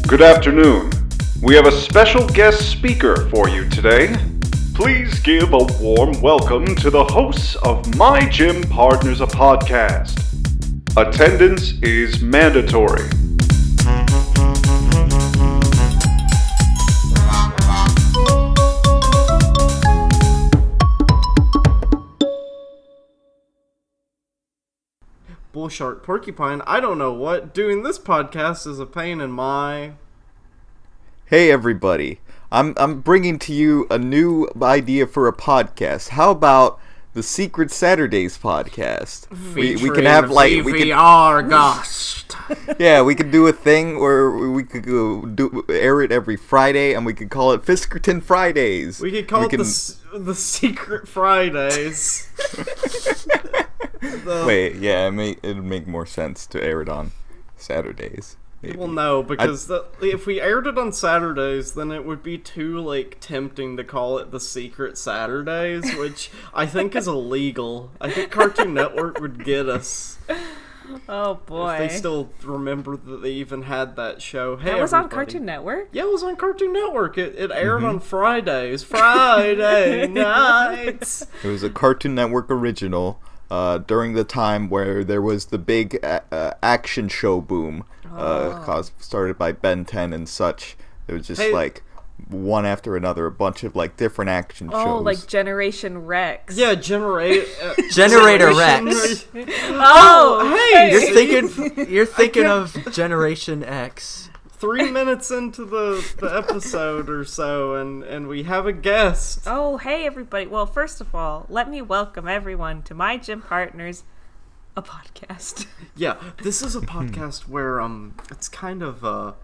Good afternoon. We have a special guest speaker for you today. Please give a warm welcome to the hosts of My Gym Partners, a podcast. Attendance is mandatory. Bull shark porcupine, I don't know what. Doing this podcast is a pain in my... Hey everybody, I'm bringing to you a new idea for a podcast. How about the Secret Saturdays podcast? We can have like VVR Ghost. Yeah, we could do a thing where we could air it every Friday, and we could call it Fiskerton Fridays. We could call it the Secret Fridays. Wait, yeah, it'd make more sense to air it on Saturdays. Maybe. Well, no, because if we aired it on Saturdays, then it would be too, tempting to call it the Secret Saturdays, which I think is illegal. I think Cartoon Network would get us. Oh, boy. If they still remember that they even had that show. Hey, that was everybody. on Cartoon Network? Yeah, it was on Cartoon Network. It aired on Fridays. Friday nights. It was a Cartoon Network original. During the time where there was the big action show boom, started by Ben 10 and such. It was just one after another, a bunch of different action shows. Oh, like Generation Rex. Yeah, Generator Rex. Oh, hey! You're thinking of Generation X. 3 minutes into the episode or so, and we have a guest. Oh, hey, everybody. Well, first of all, let me welcome everyone to My Gym Partners, a podcast. Yeah, this is a podcast where, it's kind of,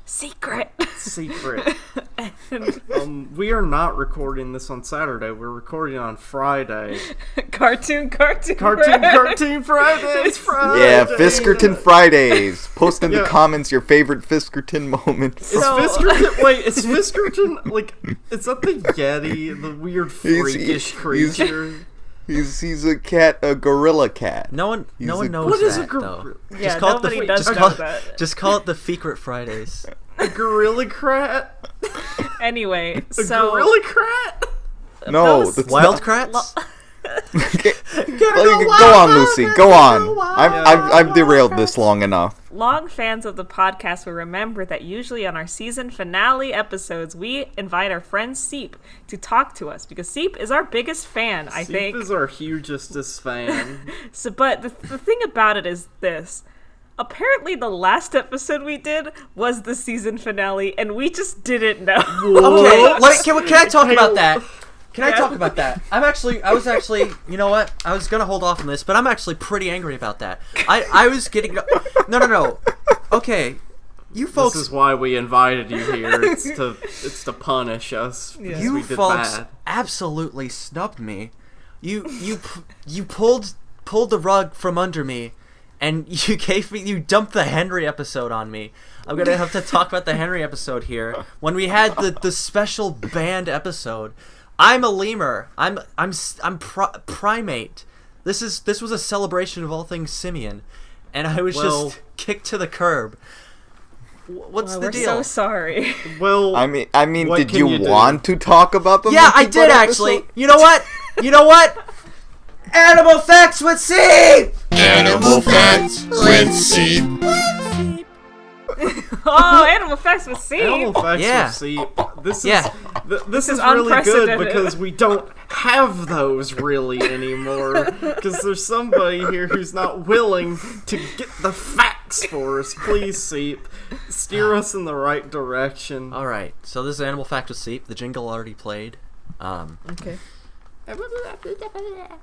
secret. And, we are not recording this on Saturday. We're recording on Friday. Cartoon Fridays. Yeah, Fiskerton Fridays. Post in the comments your favorite Fiskerton moments. Is Fiskerton, is that the Yeti, the weird freakish creature? He's a cat, a gorilla cat. No one knows what is that, a gorilla? Yeah, nobody does know that. Just call it the Secret Fridays. A gorilla crat? Anyway, gorilla crat? No, Wild Krats? Go on, Lucy. Go on. I've derailed this long enough. Long fans of the podcast will remember that usually on our season finale episodes, we invite our friend Seep to talk to us because Seep is our biggest fan, I think. Seep is our hugest fan. But the thing about it is this. Apparently the last episode we did was the season finale, and we just didn't know. Okay, can I talk about that? Can I talk about that? I was actually, you know what? I was gonna hold off on this, but I'm actually pretty angry about that. I was getting, no. Okay, you folks. This is why we invited you here. It's to punish us. Yeah. You folks absolutely snubbed me. You pulled the rug from under me, and you dumped the Henry episode on me. I'm gonna have to talk about the Henry episode here. When we had the special band episode. I'm a lemur. I'm Primate. This was a celebration of all things simian, and I was just kicked to the curb. What's the deal? We're so sorry. Well, I mean, did you want to talk about the? Yeah, I did actually. You know what? Animal facts with Seep. Animal facts with Seep. Oh, Animal Facts with Seep. Animal Facts with Seep. This is really good because we don't have those really anymore. Because there's somebody here who's not willing to get the facts for us. Please, Seep, steer us in the right direction. All right. So this is Animal Facts with Seep. The jingle already played. Okay.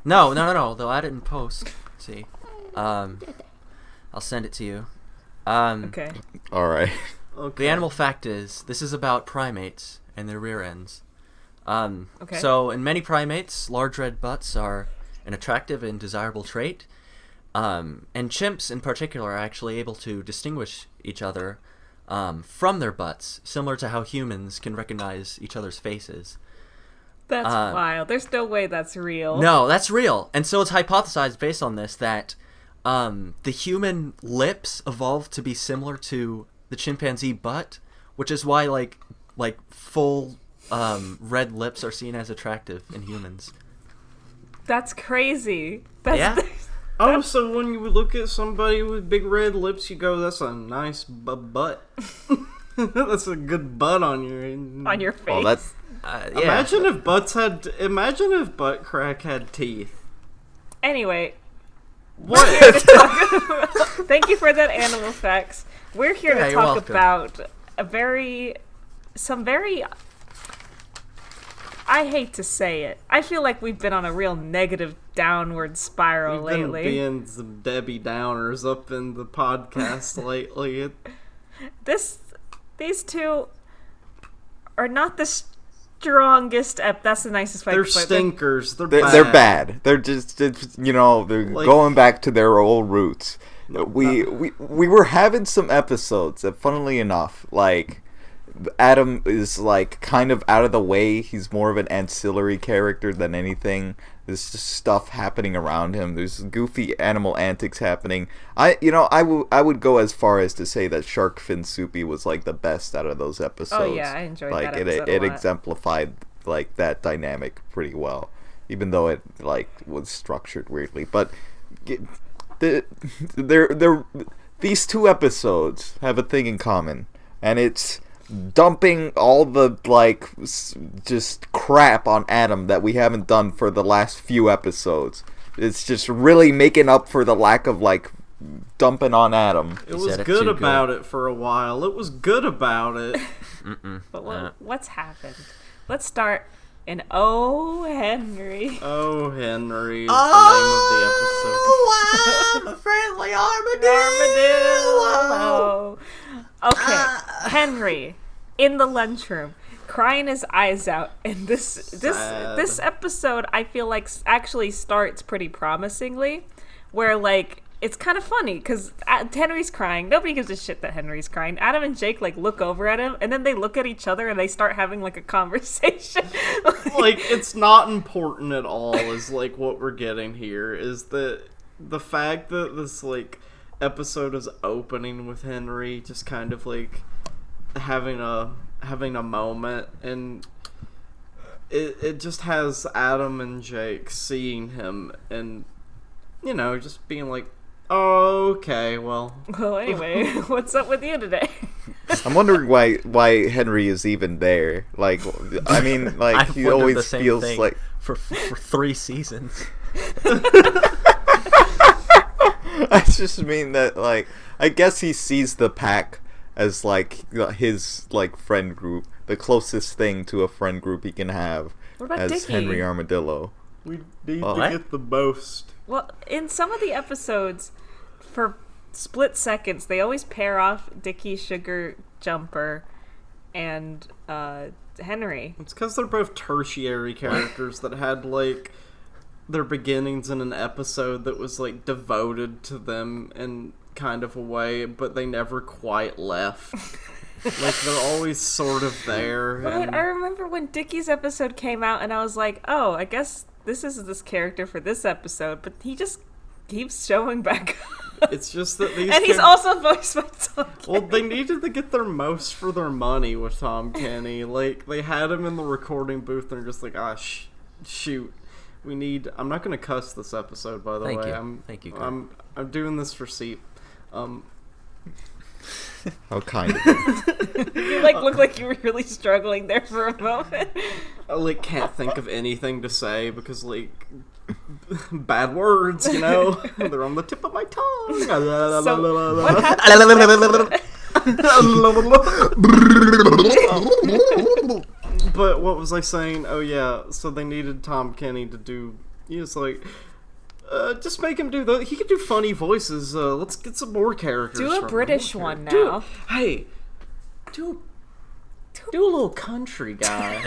No. They'll add it in post. See. I'll send it to you. Okay. All right. The animal fact is, this is about primates and their rear ends. Okay. So, in many primates, large red butts are an attractive and desirable trait. And chimps, in particular, are actually able to distinguish each other from their butts, similar to how humans can recognize each other's faces. That's wild. There's no way that's real. No, that's real. And so it's hypothesized based on this that the human lips evolved to be similar to the chimpanzee butt, which is why like full red lips are seen as attractive in humans. That's crazy. Oh, so when you look at somebody with big red lips, you go, "That's a nice butt." That's a good butt on your face. Oh, that's Imagine if butt crack had teeth. Anyway, what? Thank you for that animal facts. We're here to talk about some very. I hate to say it. I feel like we've been on a real negative downward spiral lately. We've been being some Debbie Downers up in the podcast lately. These two are not the strongest. That's the nicest way. They're stinkers. They're bad. They're just they're like, going back to their old roots. We were having some episodes that, funnily enough, like, Adam is like kind of out of the way. He's more of an ancillary character than anything. There's just stuff happening around him. There's goofy animal antics happening. I would go as far as to say that Shark Fin Soupy was like the best out of those episodes. Oh yeah, I enjoyed that episode. It exemplified like that dynamic pretty well, even though it like was structured weirdly. But these two episodes have a thing in common, and it's dumping all the like just crap on Adam that we haven't done for the last few episodes. It's just really making up for the lack of like dumping on Adam. It was good about it for a while. It was good about it. But what's happened? Let's start in Oh Henry. Oh Henry is the name of the episode. Oh, I'm a friendly armadillo. Okay, Henry in the lunchroom, crying his eyes out, and this episode I feel like actually starts pretty promisingly, where like it's kind of funny because Henry's crying. Nobody gives a shit that Henry's crying. Adam and Jake like look over at him, and then they look at each other and they start having like a conversation. Like it's not important at all. Is like what we're getting here is the fact that this like episode is opening with Henry just kind of like having a moment, and it just has Adam and Jake seeing him and just being like, oh, okay, well anyway, what's up with you today? I'm wondering why Henry is even there. Like, I mean, like he always feels like for 3 seasons. I just mean that, like, I guess he sees the pack as, like, his, like, friend group. The closest thing to a friend group he can have as Dickie? Henry Armadillo. We need to get the most. Well, in some of the episodes, for split seconds, they always pair off Dickie, Sugar Jumper, and Henry. It's because they're both tertiary characters that had, like, their beginnings in an episode that was like devoted to them in kind of a way, but they never quite left. Like they're always sort of there. I remember when Dickie's episode came out, and I was like, "Oh, I guess this is this character for this episode." But he just keeps showing back up. It's just that these, and he's also voiced by Tom Kenny. Well, they needed to get their most for their money with Tom Kenny. Like they had him in the recording booth, and they're just like, shoot. I'm not gonna cuss this episode, by the way. Thank you. I'm doing this for Seep. How kind of you. You like look like you were really struggling there for a moment. I like can't think of anything to say because like bad words, they're on the tip of my tongue. So what happened? But what was I saying? Oh yeah, so they needed Tom Kenny to do. He was like, just make him do he could do funny voices. Let's get some more characters. Do a from British him. one now. Do a little country guy.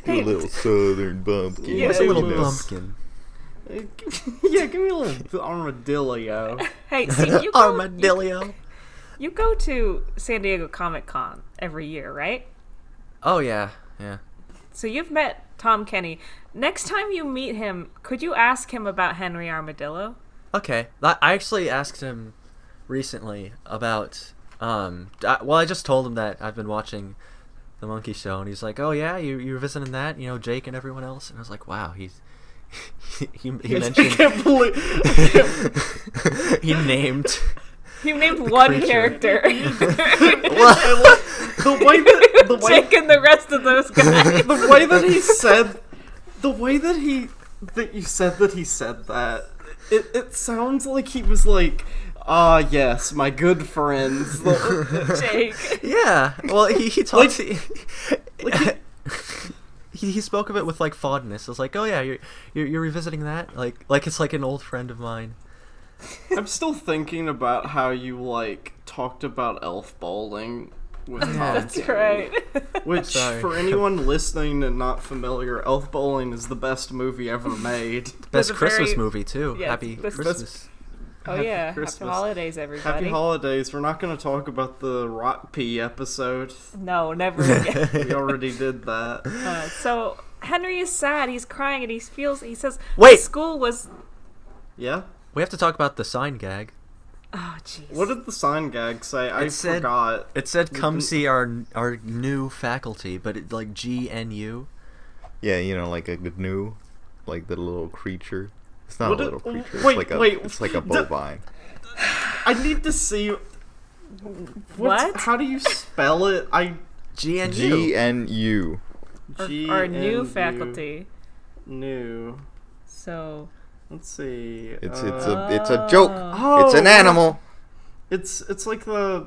A little southern bumpkin. Yeah, What's a little bumpkin? Yeah, give me a little armadillo. Hey, see, Armadillo. You go to San Diego Comic-Con every year, right? Oh yeah. So you've met Tom Kenny. Next time you meet him, could you ask him about Henry Armadillo? Okay. I actually asked him recently about I just told him that I've been watching the Monkey Show, and he's like, "Oh yeah, you're visiting that? You know, Jake and everyone else." And I was like, "Wow, he mentioned." I can't believe. He named one character. The way Jake and the rest of those guys. the way that he said, that you said that he said that, it sounds like he was like, ah, yes, my good friends. Jake. Yeah. Well, he talks. He spoke of it with like fondness. I was like, oh yeah, you're revisiting that, like it's like an old friend of mine. I'm still thinking about how you like talked about elf bowling with That's right. Which, Sorry. for anyone listening and not familiar, Elf Bowling is the best movie ever made. Best a Christmas very- movie too. yeah, Happy best- Christmas. Oh yeah, Christmas. happy holidays, everybody. Happy holidays. We're not going to talk about the Rock Pea episode. No, never again. We already did that. So Henry is sad. He's crying, and he says, Wait! school was. Yeah? We have to talk about the sign gag. Oh jeez. What did the sign gag say? I said- forgot. It said, "Come see our new faculty," but it like GNU. Yeah, you know, like a GNU, like the little creature. It's not What a did- little creature. wait, it's like wait. It's like a bovine. I need to see. What? How do you spell it? GNU. GNU. Our new GNU. faculty. New. So. Let's see. It's a joke. Oh, It's an animal. It's like the.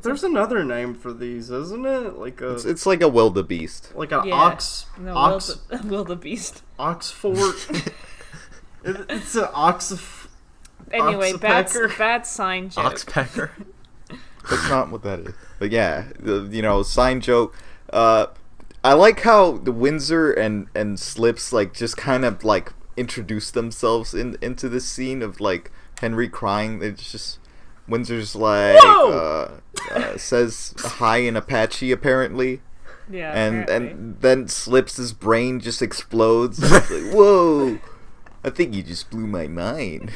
There's another name for these, isn't it? Like a. It's like a wildebeest. Like an Yeah. ox. No, Ox. wildebeest. Oxford. It's an ox. Anyway, Oxpecker. bad sign joke. Oxpecker. That's not what that is. But yeah, sign joke. I like how the Windsor and Slips like just kind of like introduce themselves into this scene of like Henry crying. It's just Windsor's like says hi in Apache apparently. Yeah. And apparently. then Slips' brain just explodes. It's like, whoa! I think you just blew my mind.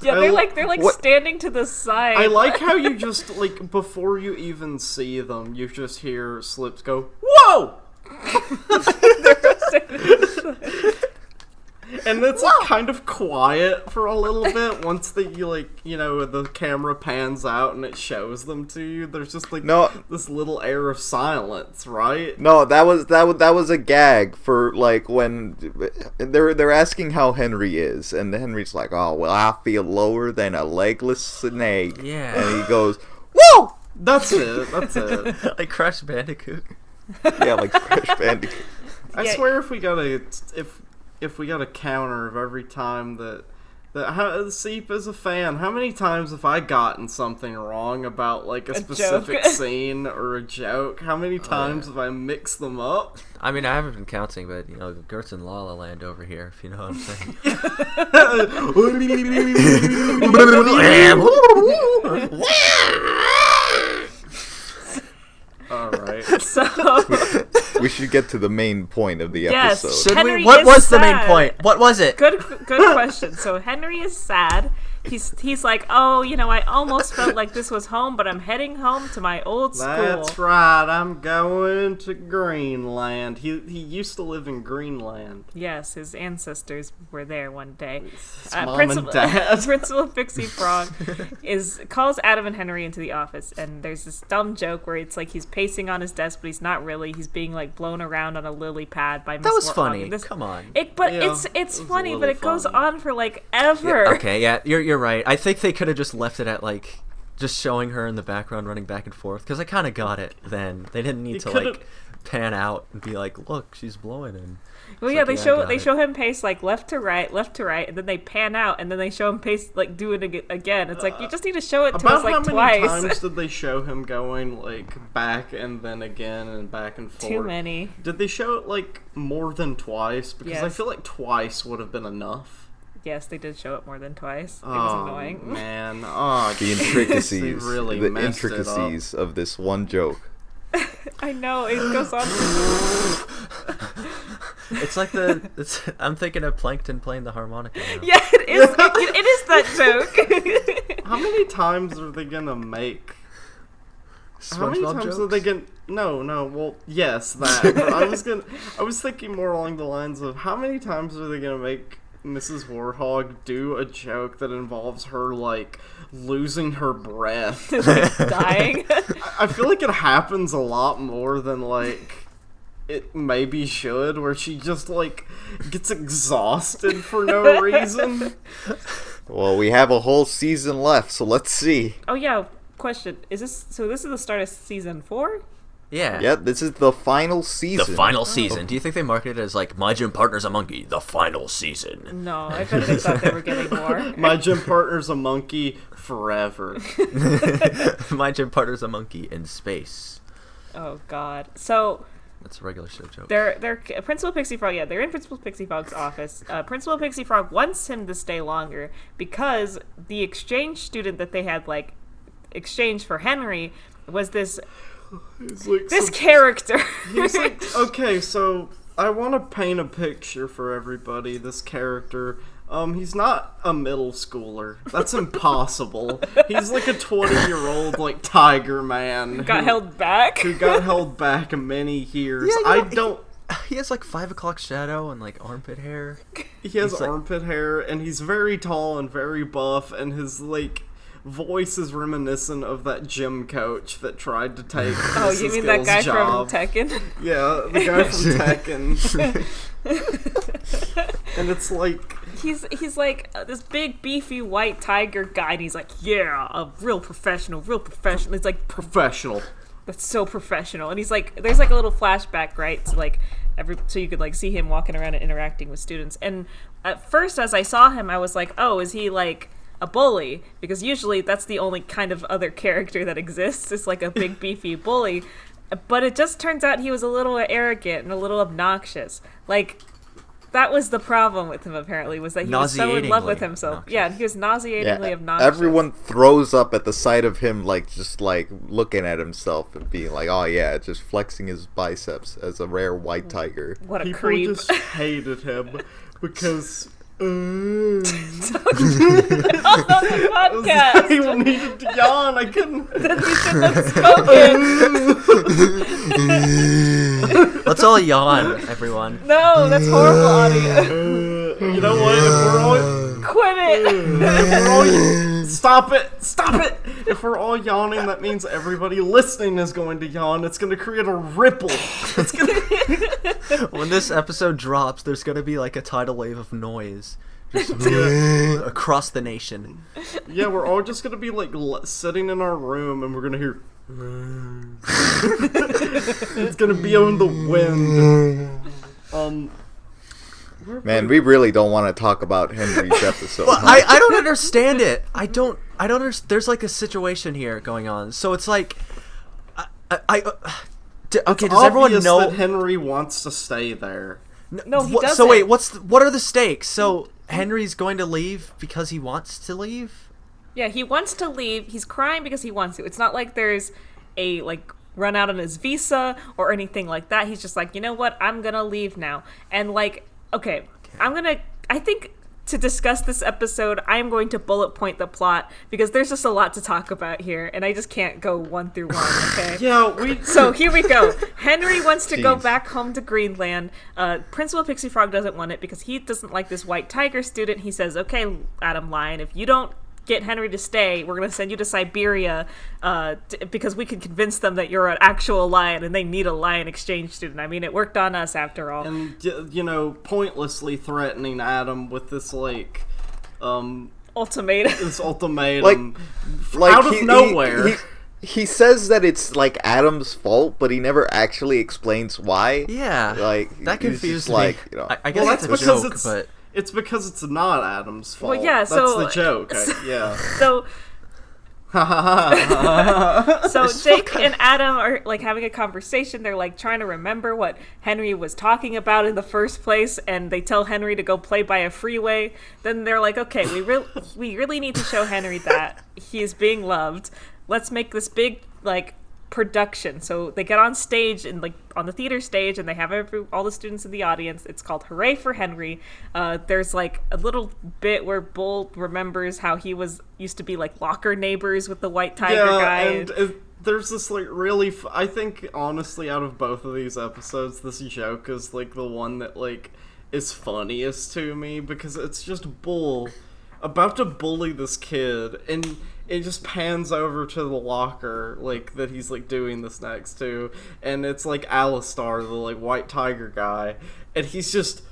Yeah, they're like What- standing to the side. I like how you just like before you even see them, you just hear Slips go, "Whoa!" And it's like kind of quiet for a little bit once the the camera pans out and it shows them to you. There's just like this little air of silence, right? No, that was a gag for like when they're asking how Henry is, and Henry's like, "Oh well, I feel lower than a legless snake." Yeah. And he goes, "Whoa!" That's it. That's it. Like Crash Bandicoot. Yeah, like Crash Bandicoot. I Yeah. swear, if we got a counter of every time that Seep is a fan, how many times have I gotten something wrong about like a specific joke. scene or a joke? How many times have I mixed them up? I mean, I haven't been counting, but Gertz and La La Land over here, if you know what I'm saying. All right. So. We should get to the main point of the Yes. episode. Should Henry we? What is was the main sad. point? What was it? Good question. So Henry is sad. He's like, oh, I almost felt like this was home, but I'm heading home to my old school. That's right. I'm going to Greenland. He used to live in Greenland. Yes, his ancestors were there one day. Mom and Dad. Principal Pixie Frog calls Adam and Henry into the office, and there's this dumb joke where it's like he's pacing on his desk, but he's not really. He's being like blown around on a lily pad by Miss That was Warlock. funny. This- Come on. Yeah, it's it was a funny, but little it goes funny. on for like ever. Okay, yeah, you're right. I think they could have just left it at like just showing her in the background running back and forth, because I kind of got it then. They didn't need to could've- like pan out and be like, look, she's blowing in. Well, It's yeah, like, they I got it. show him pace like left to right, and then they pan out, and then they show him pace like do it again. It's like you just need to show it to About us like how many twice. times did they show him going like back and then again and back and forth? Too many. Did they show it like more than twice? Because I Yes. feel like twice would have been enough. Yes, they did show it more than twice. It Oh was annoying. man! Oh, The jeez, intricacies, they really the messed it up. intricacies of this one joke. I know it goes on. It's like I'm thinking of Plankton playing the harmonica now. Yeah, it is. It is that joke. How many times are they gonna make How many times jokes? are they gonna? No. Well, yes, that. But I was thinking more along the lines of how many times are they gonna make Mrs. Warthog do a joke that involves her like losing her breath, like dying. I feel like it happens a lot more than like it maybe should, where she just like gets exhausted for no reason. Well, we have a whole season left, so let's see. Oh yeah, question. This is the start of season 4? Yeah. Yeah, this is the final season. The final season. Do you think they marketed it as like My Gym Partner's a Monkey, the final season? No, I bet they thought they were getting more. My gym partner's a monkey forever. My Gym Partner's a Monkey in space. Oh god. So That's a regular show joke. they're Principal Pixie Frog. Yeah, they're in Principal Pixie Frog's office. Principal Pixie Frog wants him to stay longer because the exchange student that they had like exchanged for Henry was this character. He's like, okay, so I want to paint a picture for everybody. This character, he's not a middle schooler. That's impossible. He's like a 20-year-old like tiger man got held back. who got held back many years. Yeah, he has like 5 o'clock shadow and like armpit hair. He has He's like- armpit hair, and he's very tall and very buff, and his like voice is reminiscent of that gym coach that tried to take Oh, you mean that guy job. from Tekken? Yeah, the guy from Tekken. And it's like He's like this big beefy white tiger guy, and he's like, yeah, a real professional. He's like, professional. that's so professional. And he's like, there's like a little flashback, right? So like so you could like see him walking around and interacting with students. And at first, as I saw him, I was like, oh, is he like a bully? Because usually that's the only kind of other character that exists. It's like a big beefy bully. But it just turns out he was a little arrogant and a little obnoxious. Like, that was the problem with him, apparently, was that he was so in love with himself. Obnoxious. Yeah, he was nauseatingly obnoxious. Everyone throws up at the sight of him, like, just, like, looking at himself and being like, oh, yeah, just flexing his biceps as a rare white tiger. What a People creep. just hated him because On the podcast. I needed to yawn. I couldn't. Then you should have spoken. Let's all yawn, everyone. No, that's horrible audio. You know what? If we're all Quit it. Stop it! If we're all yawning, that means everybody listening is going to yawn. It's going to create a ripple. It's going to... When this episode drops, there's gonna be like a tidal wave of noise just across the nation. Yeah, we're all just going to be like sitting in our room, and we're going to hear... It's going to be on the wind. Man, we really don't want to talk about Henry's episode. Well, huh? I don't understand it. I don't understand. There's like a situation here going on. So it's like, okay, does everyone Obvious know? that Henry wants to stay there? No, he What- doesn't. So wait, what are the stakes? So Henry's going to leave because he wants to leave? Yeah, he wants to leave. He's crying because he wants to. It's not like there's a, like, run out on his visa or anything like that. He's just like, you know what? I'm gonna leave now. And, like, okay, I think to discuss this episode, I am going to bullet point the plot because there's just a lot to talk about here, and I just can't go one through one, okay? Yeah, So here we go. Henry wants to go Jeez. back home to Greenland. Principal Pixie Frog doesn't want it because he doesn't like this white tiger student. He says, okay, Adam Lion, if you don't get Henry to stay, we're going to send you to Siberia because we can convince them that you're an actual lion and they need a lion exchange student. I mean, it worked on us after all. and you know, pointlessly threatening Adam with this like Ultimatum. this ultimatum Like out of nowhere. He says that it's like Adam's fault, but he never actually explains why. Yeah, Like that he's confused just me. like, you know. I guess Well, that's that's a because joke, it's but it's because it's not Adam's fault. yeah, that's so- the joke. Yeah. So Jake and Adam are like having a conversation. They're like trying to remember what Henry was talking about in the first place, and they tell Henry to go play by a freeway. Then they're like, okay, we really need to show Henry that he is being loved. Let's make this big like production. So they get on stage and like on the theater stage, and they have all the students in the audience. It's called Hooray for Henry. There's like a little bit where Bull remembers how he used to be like locker neighbors with the white tiger guy. And there's this, like, really... I think, honestly, out of both of these episodes, this joke is, like, the one that, like, is funniest to me, because it's just Bull about to bully this kid, and it just pans over to the locker, like, that he's, like, doing this next to, and it's, like, Alistar, the, like, white tiger guy, and he's just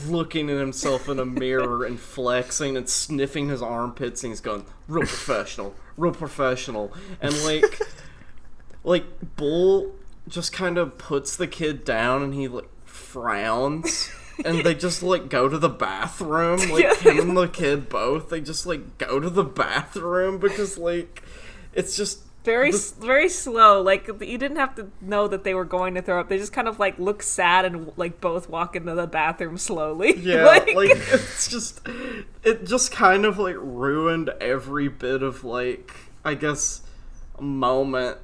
looking at himself in a mirror and flexing and sniffing his armpits, and he's going, real professional, and, like, Bull just kind of puts the kid down, and he, like, frowns, and they just, like, go to the bathroom, like, him and the kid both, they just, like, go to the bathroom, because, like, it's just... Very slow, like, you didn't have to know that they were going to throw up, they just kind of, like, look sad and, like, both walk into the bathroom slowly. Yeah, like, it's just... It just kind of, like, ruined every bit of, like, I guess, moment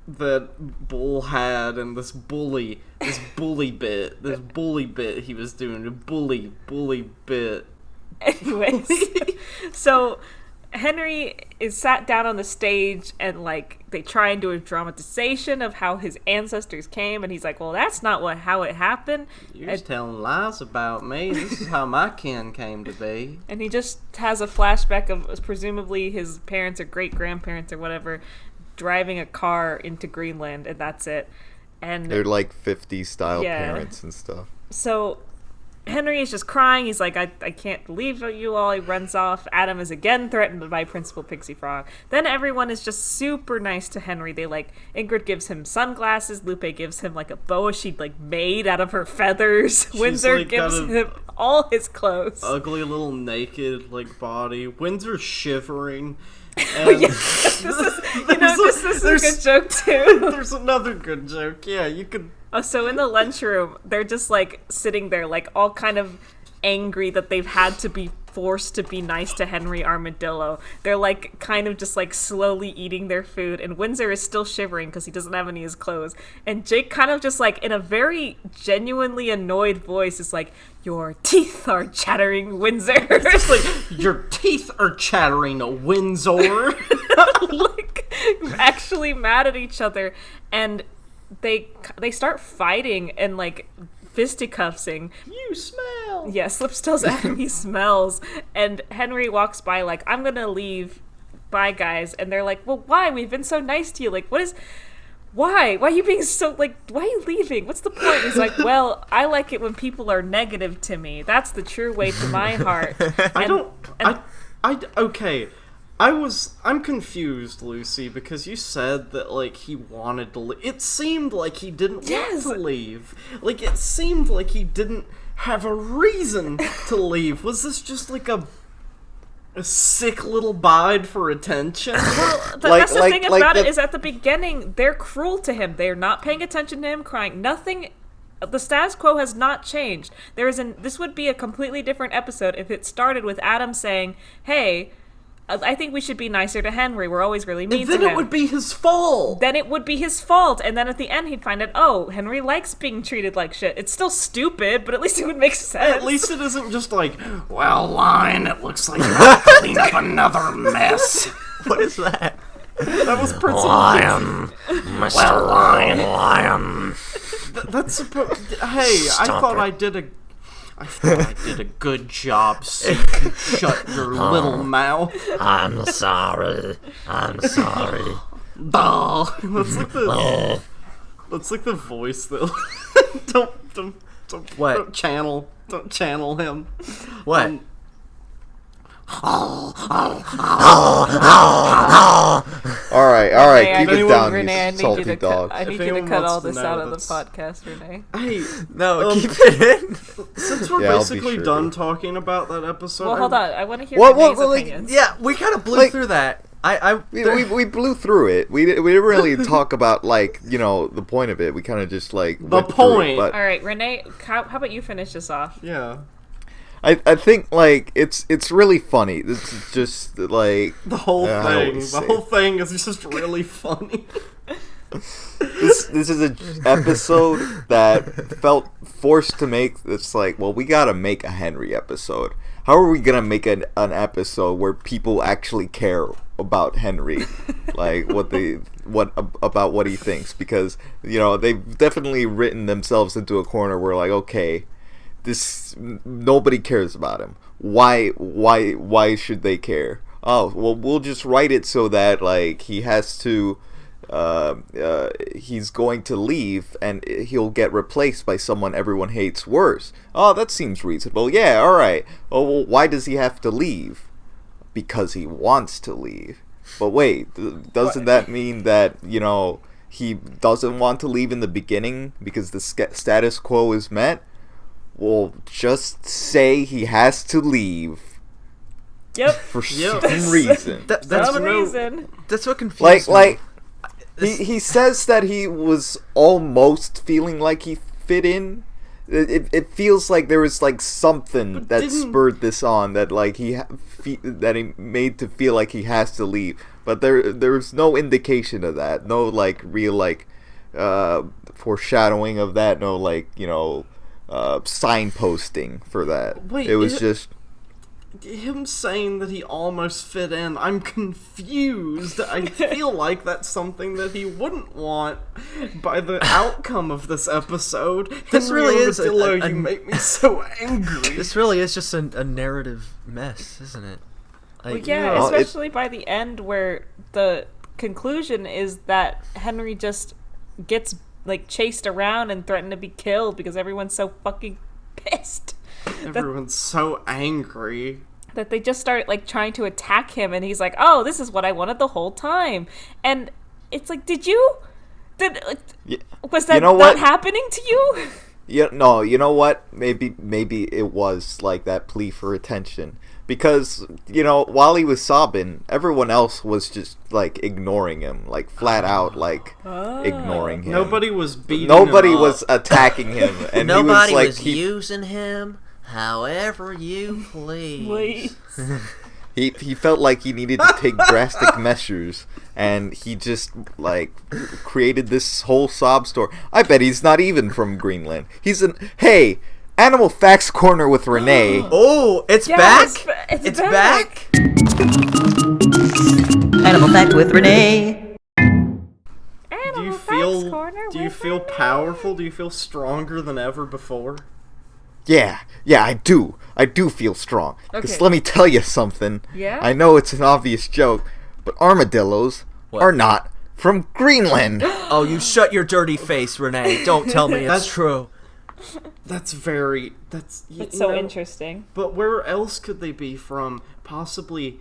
that Bull had, and this bully bit he was doing, a bully bit. Anyways, so Henry is sat down on the stage, and, like, they try and do a dramatization of how his ancestors came, and he's like, well, that's not how it happened. You're just telling lies about me. This is how my kin came to be. And he just has a flashback of presumably his parents or great-grandparents or whatever driving a car into Greenland, and that's it. And they're like 50s style parents and stuff. So Henry is just crying. He's like, I can't leave you all. He runs off. Adam is again threatened by Principal Pixie Frog. Then everyone is just super nice to Henry. They, like, Ingrid gives him sunglasses. Lupe gives him, like, a boa she'd, like, made out of her feathers. Windsor, like, gives him all his clothes. Ugly little naked, like, body. Windsor's shivering. And this is a good joke too. There's another good joke. Yeah, you could. Oh, so in the lunchroom, they're just, like, sitting there, like, all kind of angry that they've had to be forced to be nice to Henry Armadillo. They're, like, kind of just, like, slowly eating their food, and Windsor is still shivering because he doesn't have any of his clothes. And Jake kind of just, like, in a very genuinely annoyed voice is like, your teeth are chattering, Windsor. It's like, your teeth are chattering, Windsor. Like, actually mad at each other, and they start fighting and, like, fisticuffsing. You smell. Yeah, Slips tells Adam he smells, and Henry walks by like, I'm gonna leave, bye guys, and they're like, well, why? We've been so nice to you. Like, why are you being so, like, why are you leaving? What's the point? He's like, well, I like it when people are negative to me. That's the true way to my heart. Okay. I'm confused, Lucy, because you said that, like, he wanted to leave. It seemed like he didn't want to leave. Like, it seemed like he didn't have a reason to leave. Was this just, like, a sick little bide for attention? Well, that's the thing about it, is at the beginning, they're cruel to him. They're not paying attention to him crying. Nothing... The status quo has not changed. This would be a completely different episode if it started with Adam saying, hey... I think we should be nicer to Henry. We're always really mean to him. Then it would be his fault. Then it would be his fault. And then at the end, he'd find out, oh, Henry likes being treated like shit. It's still stupid, but at least it would make sense. At least it isn't just like, well, Lion, it looks like you're going to clean up another mess. What is that? That was Principal Lion. Mr. Lion. That's supposed... Hey, I thought I did a good job, so you can shut your little mouth. I'm sorry. That's like the voice that... Don't channel him. What? All right, keep it down, Renee, you salty dog. I need you to cut all this out of the podcast, Renee. Hey, no, keep it in. Since we're basically done talking about that episode... Well, hold on. I want to hear Renee's opinions. Yeah, we kind of blew through that. We blew through it. We didn't really talk about, like, you know, the point of it. We kind of just, like, the point. But... All right, Renee, how about you finish this off? Yeah. I think, like, it's really funny. This is just, like... The whole thing. The whole thing is just really funny. This is an episode that felt forced to make... It's like, well, we gotta make a Henry episode. how are we gonna make an episode where people actually care about Henry, like about what he thinks? Because they've definitely written themselves into a corner where like, okay, nobody cares about him. Why should they care? Oh, well, we'll just write it so that like he has to. He's going to leave and he'll get replaced by someone everyone hates worse. Oh, that seems reasonable. Yeah, alright. Oh, well, why does he have to leave? Because he wants to leave. But wait, doesn't that mean that, he doesn't want to leave in the beginning because the status quo is met? Well, just say he has to leave. Yep. For some reason. That's some reason. That's what confused me. Like he says that he was almost feeling like he fit in. It feels like there was like something that spurred this on, that like that he made to feel like he has to leave. But there's no indication of that. No like real like foreshadowing of that. No like signposting for that. Wait, it was just him saying that he almost fit in. I'm confused. I feel like that's something that he wouldn't want by the outcome of this episode. This really is Armadillo, you make me so angry. This really is just a narrative mess, isn't it? Well, yeah, especially by the end, where the conclusion is that Henry just gets like chased around and threatened to be killed because everyone's so fucking pissed. Everyone's so angry that they just start like trying to attack him, and he's like, "Oh, this is what I wanted the whole time." And it's like, was that not happening to you? Yeah, no. You know what? Maybe it was like that plea for attention. Because, while he was sobbing, everyone else was just, like, ignoring him. Like, flat out, like, ignoring him. Nobody was beating Nobody him up. was attacking him. And Nobody he was using him however you please. He felt like he needed to take drastic measures. And he just, like, created this whole sob story. I bet he's not even from Greenland. Hey... Animal Facts Corner with Renee. Oh, it's back? It's back. Animal Fact with Renee. Do you feel powerful? Do you feel stronger than ever before? Yeah, I do. I do feel strong. Because Okay. let me tell you something. Yeah? I know it's an obvious joke, but armadillos are not from Greenland. Oh, you shut your dirty face, Renee. Don't tell me it's true. That's so interesting. But where else could they be from? Possibly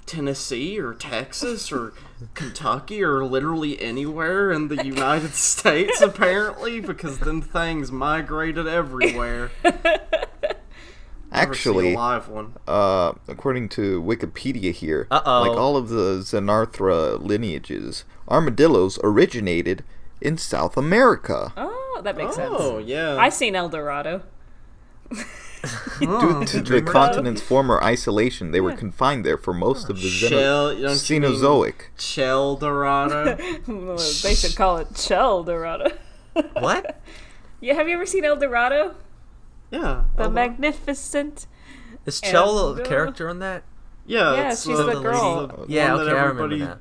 Tennessee or Texas or Kentucky or literally anywhere in the United States, apparently, because them things migrated everywhere. Actually, a live one. According to Wikipedia here, Uh-oh. like all of the Xenarthra lineages, armadillos originated in South America. Oh, that makes sense. Oh, yeah. I've seen El Dorado. Due to the continent's former isolation, they were confined there for most of the Cenozoic. Chel Dorado? They should call it Chel Dorado. What? Yeah, have you ever seen El Dorado? Yeah. The Magnificent. Is Chell a character on that? Yeah, Yeah, it's she's the girl. Yeah, one okay, that I remember everybody's that.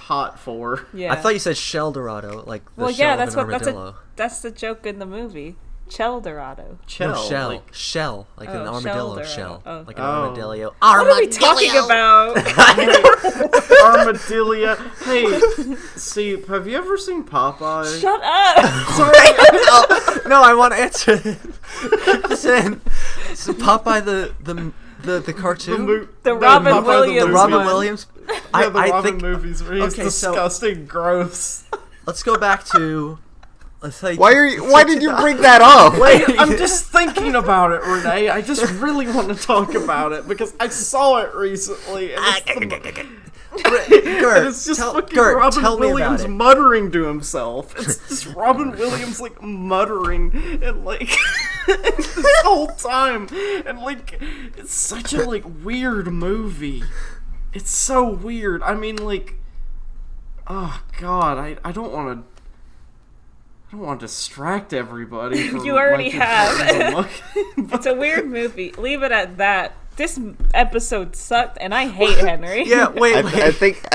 hot for. Yeah. I thought you said Shell Dorado, like the Well, shell yeah, of that's an what armadillo. that's the joke in the movie. Chel Dorado. Chel, No, shell. like- Shell, like an Oh, armadillo Shell shell. Dorado. Oh. Like an Oh. armadillo. What are we talking about? Armadillo. Hey, see, have you ever seen Popeye? Shut up! No, I want to answer it. Keep this in. So Popeye the cartoon? The Robin Popeye Williams The Robin one. Williams? Yeah, the I Robin think... movies where he's Okay, so- disgusting, gross. Let's go back to... Let's say... Why did you bring that up? Wait, I'm just thinking about it, Renee. I just really want to talk about it because I saw it recently. And it's just fucking Robin tell me about Williams it. muttering to himself. It's just Robin Williams like muttering and like this whole time, and like it's such a like weird movie. It's so weird. I mean, like, oh god, I don't want to distract everybody. From, You already like, have. but It's a weird movie. Leave it at that. this episode sucked, and I hate Henry. Yeah, wait. I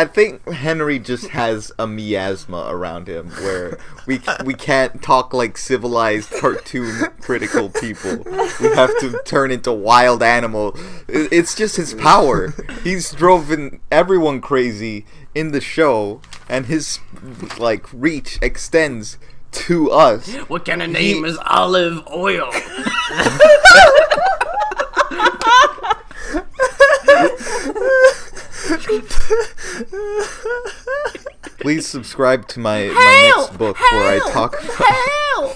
think Henry just has a miasma around him where we can't talk like civilized cartoon critical people. We have to turn into wild animal. It's just his power. He's driven everyone crazy in the show, and his like reach extends to us. What kind of name is Olive Oil? Please subscribe to my next book where I talk about...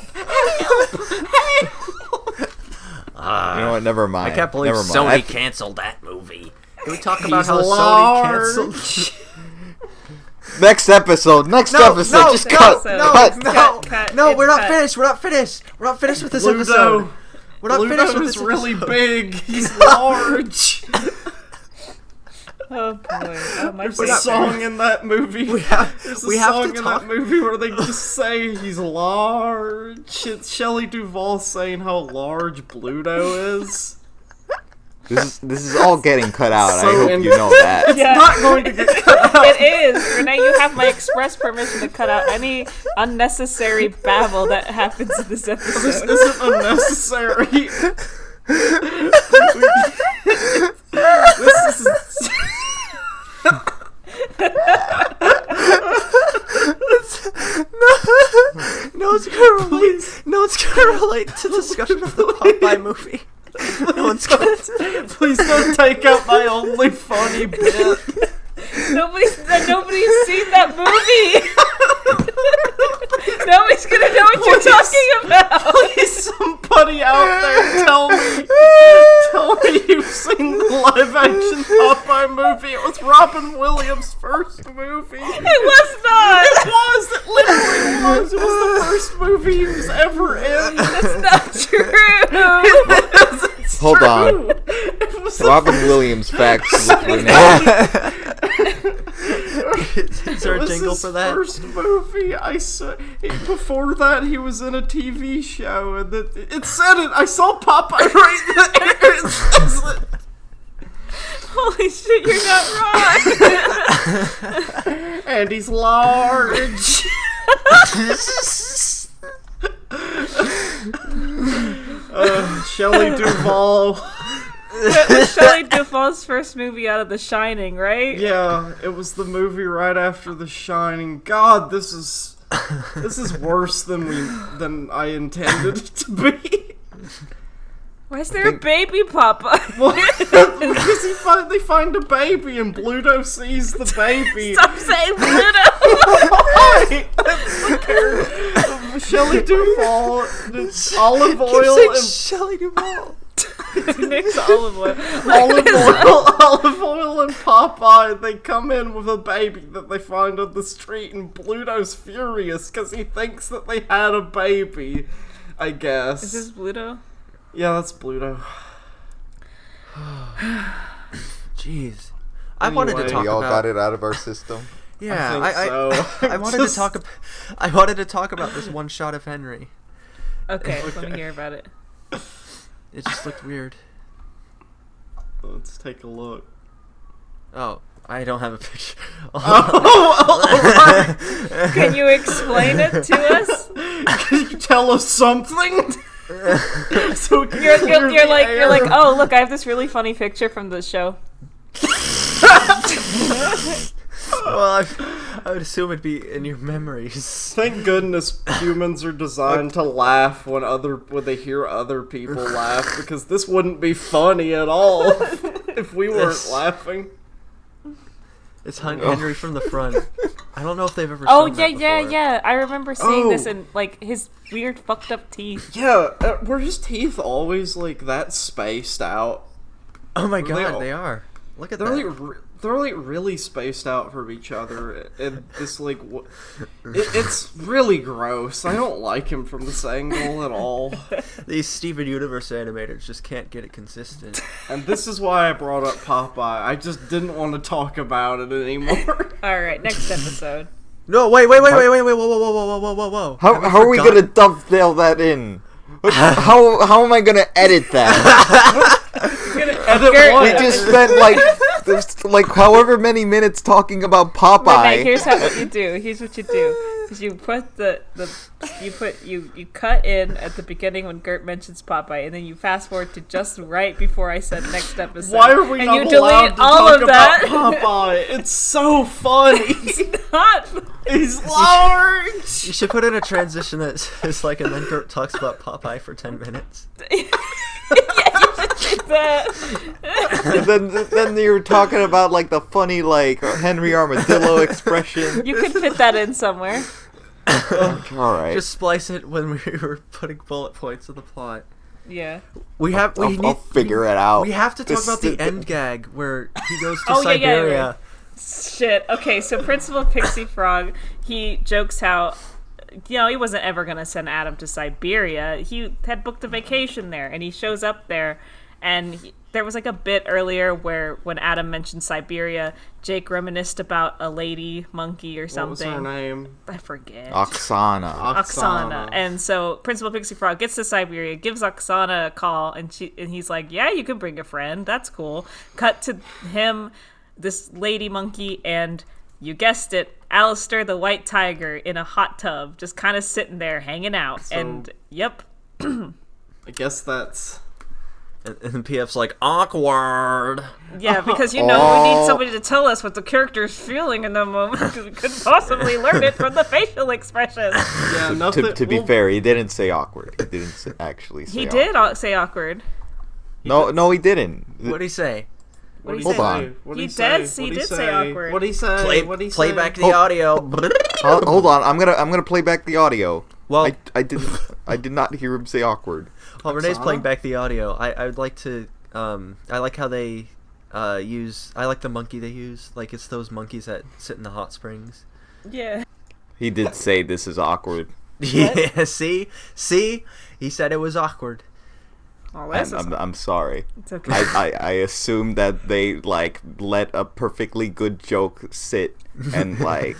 You know what? Never mind. I can't believe Never mind. Sony canceled that movie. Can we talk about He's how large. Sony canceled? Next episode. Just cut. No, we're not finished. We're not finished with this episode. We're not finished with this is really episode. big. He's large. Oh boy. Oh, my There's a song in that movie. There's a song in talk. that movie where they just say he's large. It's Shelley Duvall saying how large Bluto is. This is all getting cut out. I So hope you know that. Yeah. Not going to get cut out. It is. Renee, you have my express permission to cut out any unnecessary babble that happens in this episode. This isn't unnecessary. This is... No one's gonna relate to the discussion of the Popeye movie. No one's gonna. Please don't take out my only funny bit. Nobody's seen that movie. Nobody's gonna know what you're talking about. Please, somebody out there, tell me you've seen the live-action Popeye movie. It was Robin Williams' first movie. It was not. It was. It literally was. It was the first movie he was ever in. That's not true. Hold on. It was Robin Williams facts with Renee. Is there a jingle his for that? First movie I saw. Before that, he was in a TV show, and it said it. I saw Popeye right there. It says it. Holy shit, you're not wrong. And he's large. Shelley Duvall. It was Shelley Duvall's first movie out of The Shining, right? Yeah, it was the movie right after The Shining. God, this is worse than I intended it to be. Why is there a baby Papa? Because they find a baby and Bluto sees the baby. Stop saying Pluto. Why? That's the character. Shelley Duvall, olive oil, and Shelley Duvall. Nick's olive oil. olive oil and Popeye. They come in with a baby that they find on the street, and Bluto's furious because he thinks that they had a baby. I guess. Is this Pluto? Yeah, that's Bluto. Jeez. I wanted to Anyway. talk We all about. got it out of our system. Yeah, I I wanted to talk. I wanted to talk about this one shot of Henry. Okay, let me hear about it. It just looked weird. Let's take a look. Oh, I don't have a picture. Can you explain it to us? Can you tell us something? So we can You're clear the like, air. oh look, I have this really funny picture from the show. Well, I would assume it'd be in your memories. Thank goodness humans are designed to laugh when they hear other people laugh, because this wouldn't be funny at all if we weren't laughing. It's Henry from the front. I don't know if they've ever. Oh shown that before. yeah. I remember seeing this Oh. in like his weird fucked up teeth. Yeah, were his teeth always like that spaced out? Oh my Were they all- god, they are. Look at They're that. like they're like really spaced out from each other, and this like it's really gross. I don't like him from this angle at all. These Steven Universe animators just can't get it consistent. And this is why I brought up Popeye. I just didn't want to talk about it anymore. All right, next episode. No, wait, whoa. How are we gonna dovetail that in? How am I gonna edit that? We just spent like however many minutes talking about Popeye. Renee, here's what you do. Is you put you cut in at the beginning when Gert mentions Popeye, and then you fast forward to just right before I said next episode. Why are we not allowed to talk about Popeye? It's so funny. He's not. He's large. You should put in a transition that says like, and then Gert talks about Popeye for 10 minutes. And then you were talking about like the funny like Henry Armadillo expression. You could fit that in somewhere. All right. Just splice it when we were putting bullet points of the plot. Yeah. I'll figure it out. We have to talk about the end gag where he goes to Siberia. Yeah. Shit. Okay, so Principal Pixie Frog, he jokes how, he wasn't ever going to send Adam to Siberia. He had booked a vacation there, and he shows up there, and there was like a bit earlier where when Adam mentioned Siberia, Jake reminisced about a lady monkey or something. What was her name? I forget. Oksana. And so Principal Pixie Frog gets to Siberia, gives Oksana a call, and he's like, yeah, you can bring a friend. That's cool. Cut to him, this lady monkey, and you guessed it, Alistair the white tiger in a hot tub, just kind of sitting there hanging out. So, and yep. I guess that's... And PF's like, awkward. Yeah, because we need somebody to tell us what the character is feeling in the moment, because we couldn't possibly learn it from the facial expressions. Yeah, nothing. To be fair, he didn't say awkward. He didn't actually say. He awkward. did say awkward. No, he didn't. What'd he say? Hold on. He did say awkward. What'd he say? Play back the audio. Hold on. I'm gonna play back the audio. Well, I did not hear him say awkward. While Renee's playing back the audio, I would like to. I like how they use. I like the monkey they use. Like it's those monkeys that sit in the hot springs. Yeah. He did say this is awkward. Yeah. See, he said it was awkward. Oh, I'm sorry. It's okay. I assume that they like let a perfectly good joke sit and like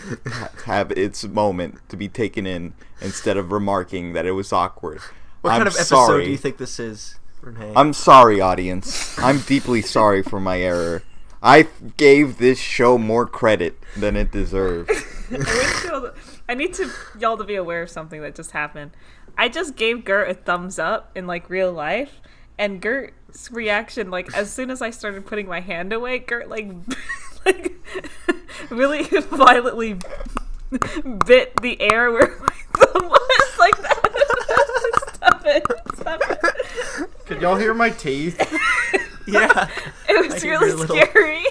have its moment to be taken in instead of remarking that it was awkward. What kind of episode do you think this is, Renee? I'm sorry, audience. I'm deeply sorry for my error. I gave this show more credit than it deserved. I need y'all to be aware of something that just happened. I just gave Gert a thumbs up in like real life, and Gert's reaction, like as soon as I started putting my hand away, Gert like really violently bit the air where my thumb was like that. Stop it. Could y'all hear my teeth? Yeah. It was really scary.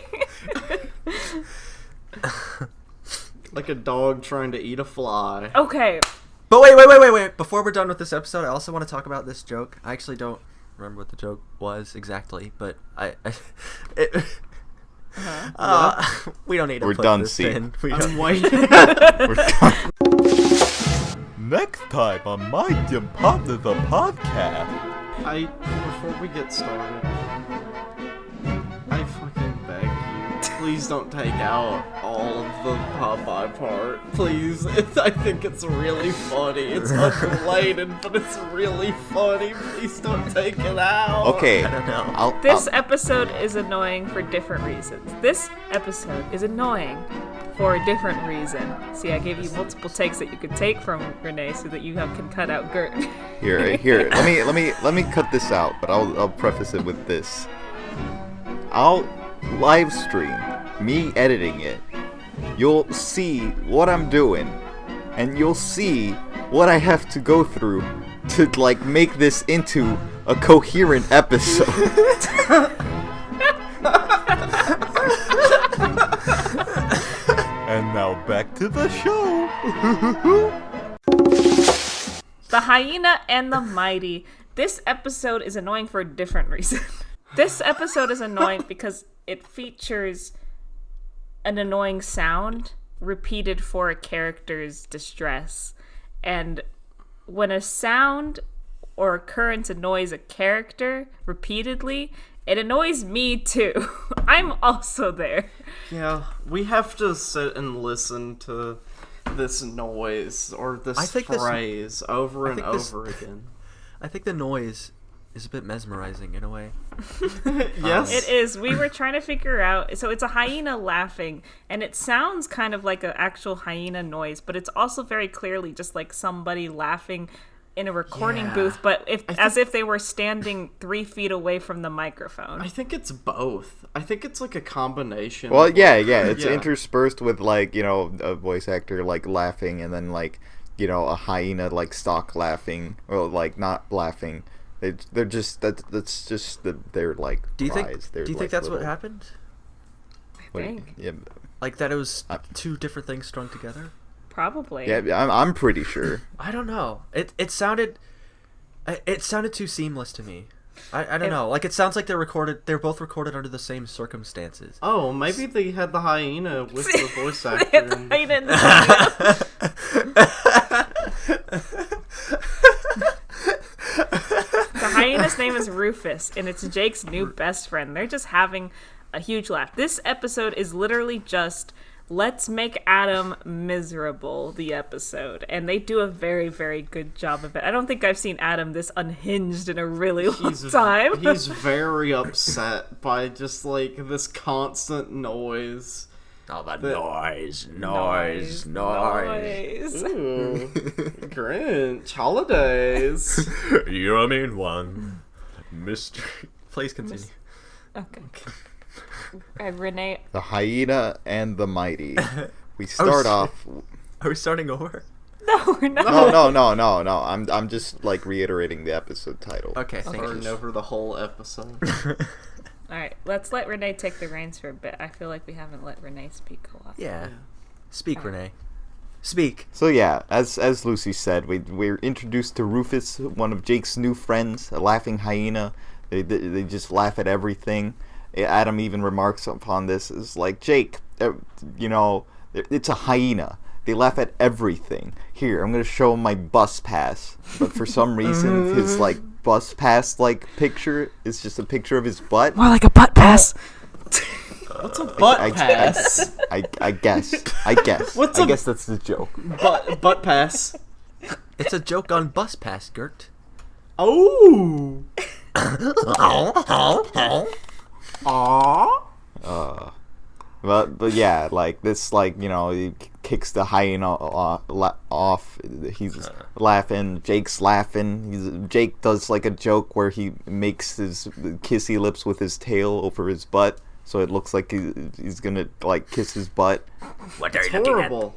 Like a dog trying to eat a fly. Okay. But wait. Before we're done with this episode, I also want to talk about this joke. I actually don't remember what the joke was exactly, but we don't need to We're put done, this see. in. I'm waiting. We're done. Next time on My Gym Partners a Podcast. Before we get started, I fucking beg you, please don't take out all of the Popeye part. Please, I think it's really funny. It's unrelated, but it's really funny. Please don't take it out. Okay. I don't know. This episode is annoying for different reasons. This episode is annoying for a different reason. See, I gave you multiple takes that you could take from Renee so that you can cut out Gert. Here. Let me cut this out, but I'll preface it with this. I'll live stream me editing it. You'll see what I'm doing, and you'll see what I have to go through to like make this into a coherent episode. And now back to the show. The Hyena and the Mighty. This episode is annoying for a different reason. This episode is annoying because it features an annoying sound repeated for a character's distress. And when a sound or occurrence annoys a character repeatedly, it annoys me too. I'm also there. Yeah, we have to sit and listen to this noise or this phrase over and over again. I think the noise is a bit mesmerizing in a way. Yes. It is. We were trying to figure out. So it's a hyena laughing, and it sounds kind of like an actual hyena noise, but it's also very clearly just like somebody laughing in a recording booth, but as if they were standing 3 feet away from the microphone. I think it's both. I think it's like a combination. Well, yeah, it's interspersed with like, you know, a voice actor like laughing, and then like, you know, a hyena like stock laughing, or like not laughing. They're just that's just their like cries. Do you think that's what happened? I think. Yeah. Like that it was two different things strung together? Probably. Yeah, I'm pretty sure. I don't know. It sounded too seamless to me. I don't know. Like it sounds like they're both recorded under the same circumstances. Oh, maybe they had the hyena with the voice They actor. had the hyena in the The hyena's name is Rufus, and it's Jake's new best friend. They're just having a huge laugh. This episode is literally just let's make Adam miserable, the episode. And they do a very, very good job of it. I don't think I've seen Adam this unhinged in a really long time. He's very upset by just like this constant noise. Oh, that Noise. Ooh, Grinch, holidays. You're a mean one, Mr. Please continue. Okay. Renee. The hyena and the mighty. We start off. Are we starting over? No, we're not. No. I'm just like reiterating the episode title. Okay, thank Starting you. over the whole episode. All right, let's let Renee take the reins for a bit. I feel like we haven't let Renee speak a lot. Yeah. Speak, Renee. Speak. So yeah, as Lucy said, we're introduced to Rufus, one of Jake's new friends, a laughing hyena. They just laugh at everything. Adam even remarks upon this. It's like, Jake, you know, it's a hyena. They laugh at everything. Here, I'm gonna show him my bus pass. But for some reason, his like bus pass like picture is just a picture of his butt. More like a butt pass. What's a butt pass? I guess. What's I a- guess that's the joke. Butt pass. It's a joke on bus pass, Gert. Oh. Aww. But yeah, like this, like, you know, he kicks the hyena off. He's laughing. Jake's laughing. Jake does like a joke where he makes his kissy lips with his tail over his butt, so it looks like he's gonna like kiss his butt. What are It's horrible.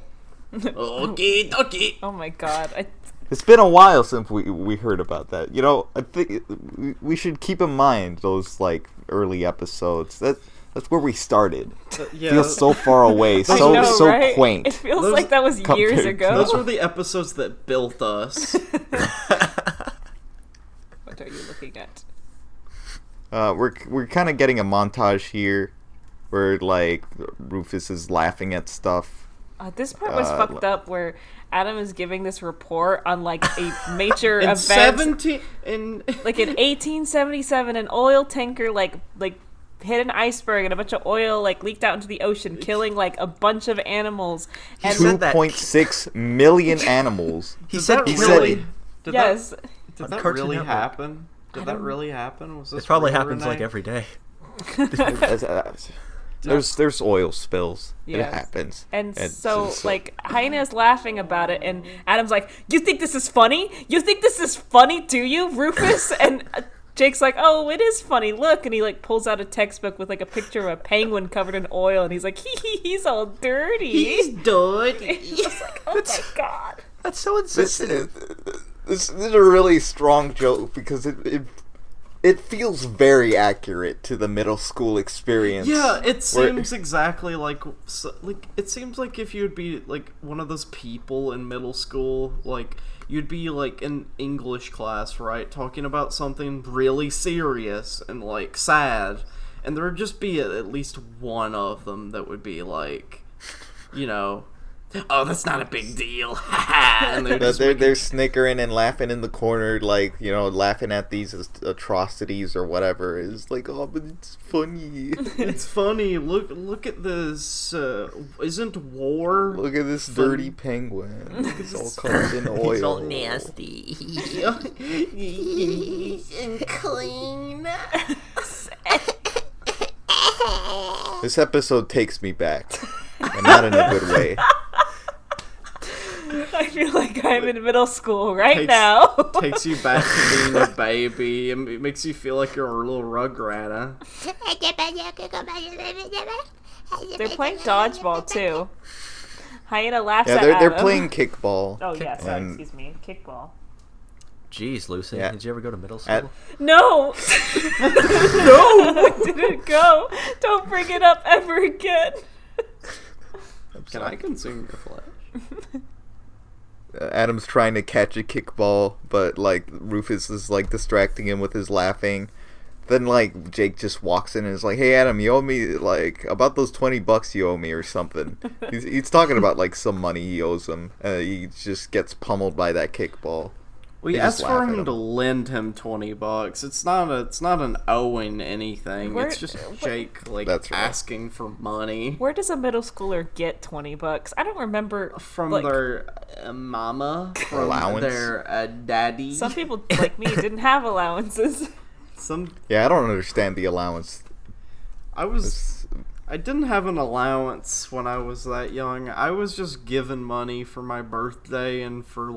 Okie dokie. Oh my god. It's been a while since we heard about that. You know, I think we should keep in mind those like early episodes. That's where we started. Feels so far away, so right? quaint. It feels like that was years compared ago. to- Those were the episodes that built us. What are you looking at? We're kind of getting a montage here, where like Rufus is laughing at stuff. This part was fucked up, where Adam is giving this report on like a major In event. like In 1877, an oil tanker like hit an iceberg and a bunch of oil like leaked out into the ocean, killing like a bunch of animals. And said that- 2.6 million animals. He Did said that really- really? Did yes, Did that Cartoon really Network. happen? Did that really happen? Was this It probably real, happens like Renee? every day. There's oil spills. It Yes. happens. and so like Hyena's laughing about it, and Adam's like, "You think this is funny? You think this is funny? Do you, Rufus?" And Jake's like, "Oh, it is funny. Look," and he like pulls out a textbook with like a picture of a penguin covered in oil, and he's like, he's all dirty." He's dirty. He's just like, "Oh my god." That's so insensitive. This is a really strong joke because it feels very accurate to the middle school experience. Yeah, it seems exactly like it seems like if you'd be like one of those people in middle school, like you'd be like in English class, right, talking about something really serious and like sad, and there would just be at least one of them that would be like, you know, oh, that's not a big deal. And they're snickering and laughing in the corner, like, laughing at these atrocities or whatever. It's like, oh, but it's funny. It's funny. Look at this. Isn't war? Look at this dirty penguin. It's all covered in oil. It's all nasty. And clean. This episode takes me back, and not in a good way. I feel like I'm in middle school now. Takes you back to being a baby, and it makes you feel like you're a little rugrata. They're playing dodgeball too. Hyena laughs at they're Adam. playing kickball. Oh yeah, sorry, excuse me, kickball. Jeez, Lucy, Yeah. did you ever go to middle school? No! No! I didn't go! Don't bring it up ever again! Can I consume your flesh? Adam's trying to catch a kickball, but, like, Rufus is, like, distracting him with his laughing. Then, like, Jake just walks in and is like, hey, Adam, you owe me, like, about those $20 you owe me or something. He's talking about, like, some money he owes him. He just gets pummeled by that kickball. We asked for him to lend him $20. It's not an owing anything. It's just Jake asking for money. Where does a middle schooler get $20? I don't remember from their mama, from allowance? Their daddy. Some people like me didn't have allowances. Yeah, I don't understand the allowance. I didn't have an allowance when I was that young. I was just given money for my birthday and for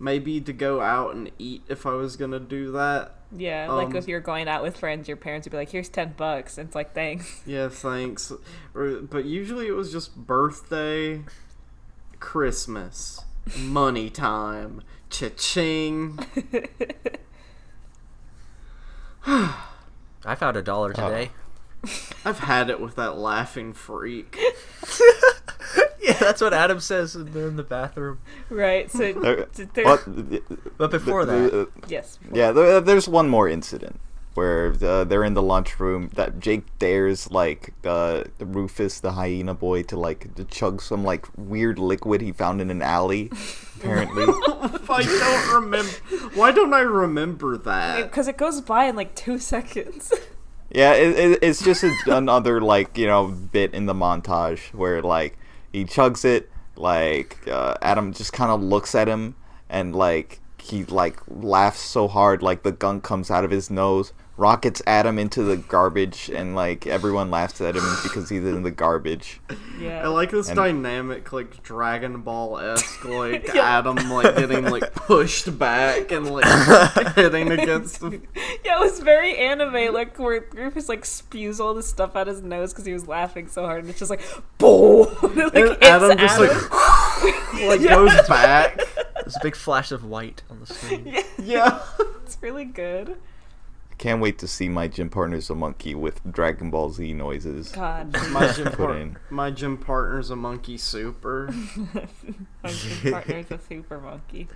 maybe to go out and eat if I was gonna do that. Yeah, like if you're going out with friends, your parents would be like, here's $10. And it's like, thanks. Yeah, thanks. But usually it was just birthday, Christmas, money time, cha-ching. I found $1 today. I've had it with that laughing freak. Yeah, that's what Adam says when they're in the bathroom. Right, so... But before that... Yes. Yeah, there's one more incident where they're in the lunchroom that Jake dares, the Rufus, the hyena boy, to chug some, weird liquid he found in an alley, apparently. I don't remember. Why don't I remember that? Because it goes by in, 2 seconds. Yeah, it's just another, bit in the montage where, he chugs it, Adam just kind of looks at him, and, he, laughs so hard, the gunk comes out of his nose, rockets Adam into the garbage, and, everyone laughs at him because he's in the garbage. Yeah. I like this dynamic, Dragon Ball-esque, Adam, getting, pushed back and, hitting against the... Yeah, it was very anime, where Rufus, spews all this stuff out his nose because he was laughing so hard, and it's just boom! And Adam just, goes back. There's a big flash of white on the screen. Yeah. It's really good. Can't wait to see my gym partner's a monkey with Dragon Ball Z noises. God. My gym partner's a monkey super. My gym partner's a super monkey.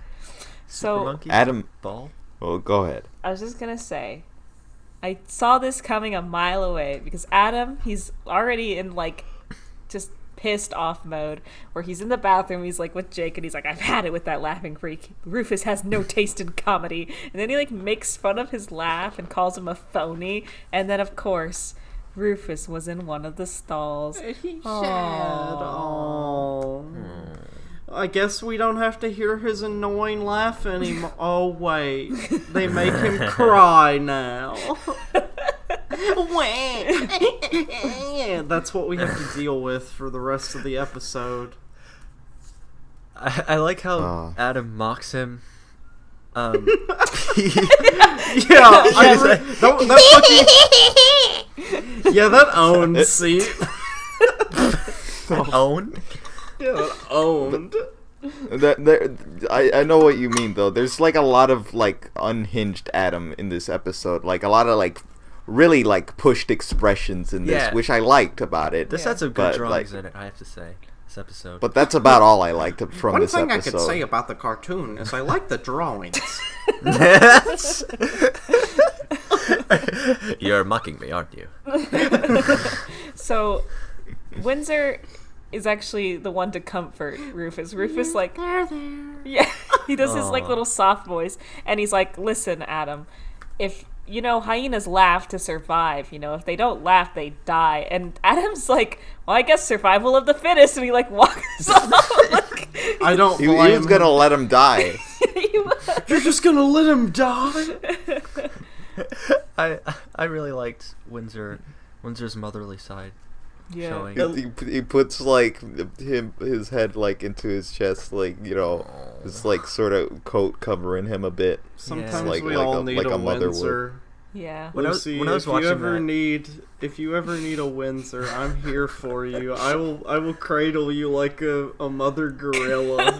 So, monkey Adam... Ball? Well, go ahead. I was just gonna say, I saw this coming a mile away because Adam, he's already in just pissed off mode where he's in the bathroom, he's with Jake, and he's I've had it with that laughing freak. Rufus has no taste in comedy. And then he makes fun of his laugh and calls him a phony. And then of course Rufus was in one of the stalls. He said, "Oh, I guess we don't have to hear his annoying laugh anymore." Oh wait, they make him cry now. That's what we have to deal with for the rest of the episode. I like how Adam mocks him. Yeah, that owned scene. Owned? Yeah, that owned. I know what you mean though. There's a lot of unhinged Adam in this episode. A lot of really pushed expressions in this, which I liked about it. This had some good drawings in it, I have to say. This episode. But that's about all I liked from this episode. One thing I could say about the cartoon is I like the drawings. You're mocking me, aren't you? So, Windsor is actually the one to comfort Rufus. Rufus, like, yeah, he does his, like, little soft voice, and he's like, listen, Adam, if, you know, hyenas laugh to survive, you know, if they don't laugh, they die, and Adam's like, well, I guess survival of the fittest, and he, like, walks off, like, I don't He was gonna let him die. You're just gonna let him die? I really liked Windsor's motherly side. Yeah. Showing. He puts like his head like into his chest, like, you know, this like sort of coat covering him a bit. Sometimes like, we like all a, need like a mother Windsor. Yeah. When I was Lucy, watching if you ever need a Windsor, I'm here for you. I will cradle you like a mother gorilla,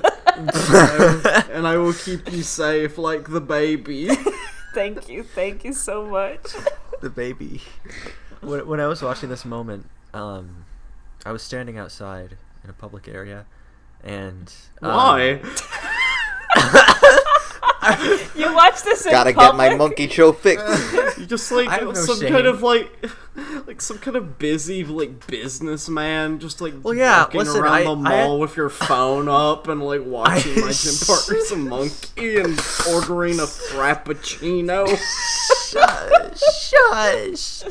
and I will keep you safe like the baby. Thank you so much. The baby. When I was watching this moment, I was standing outside in a public area, and Why? You watch this in Gotta public? get my monkey show fixed. You just like I have no some shame. kind of like some kind of busy like businessman, just like Well, yeah, walking listen, around the I had- mall with your phone up and like watching my gym partner's a monkey and ordering a frappuccino. Shush.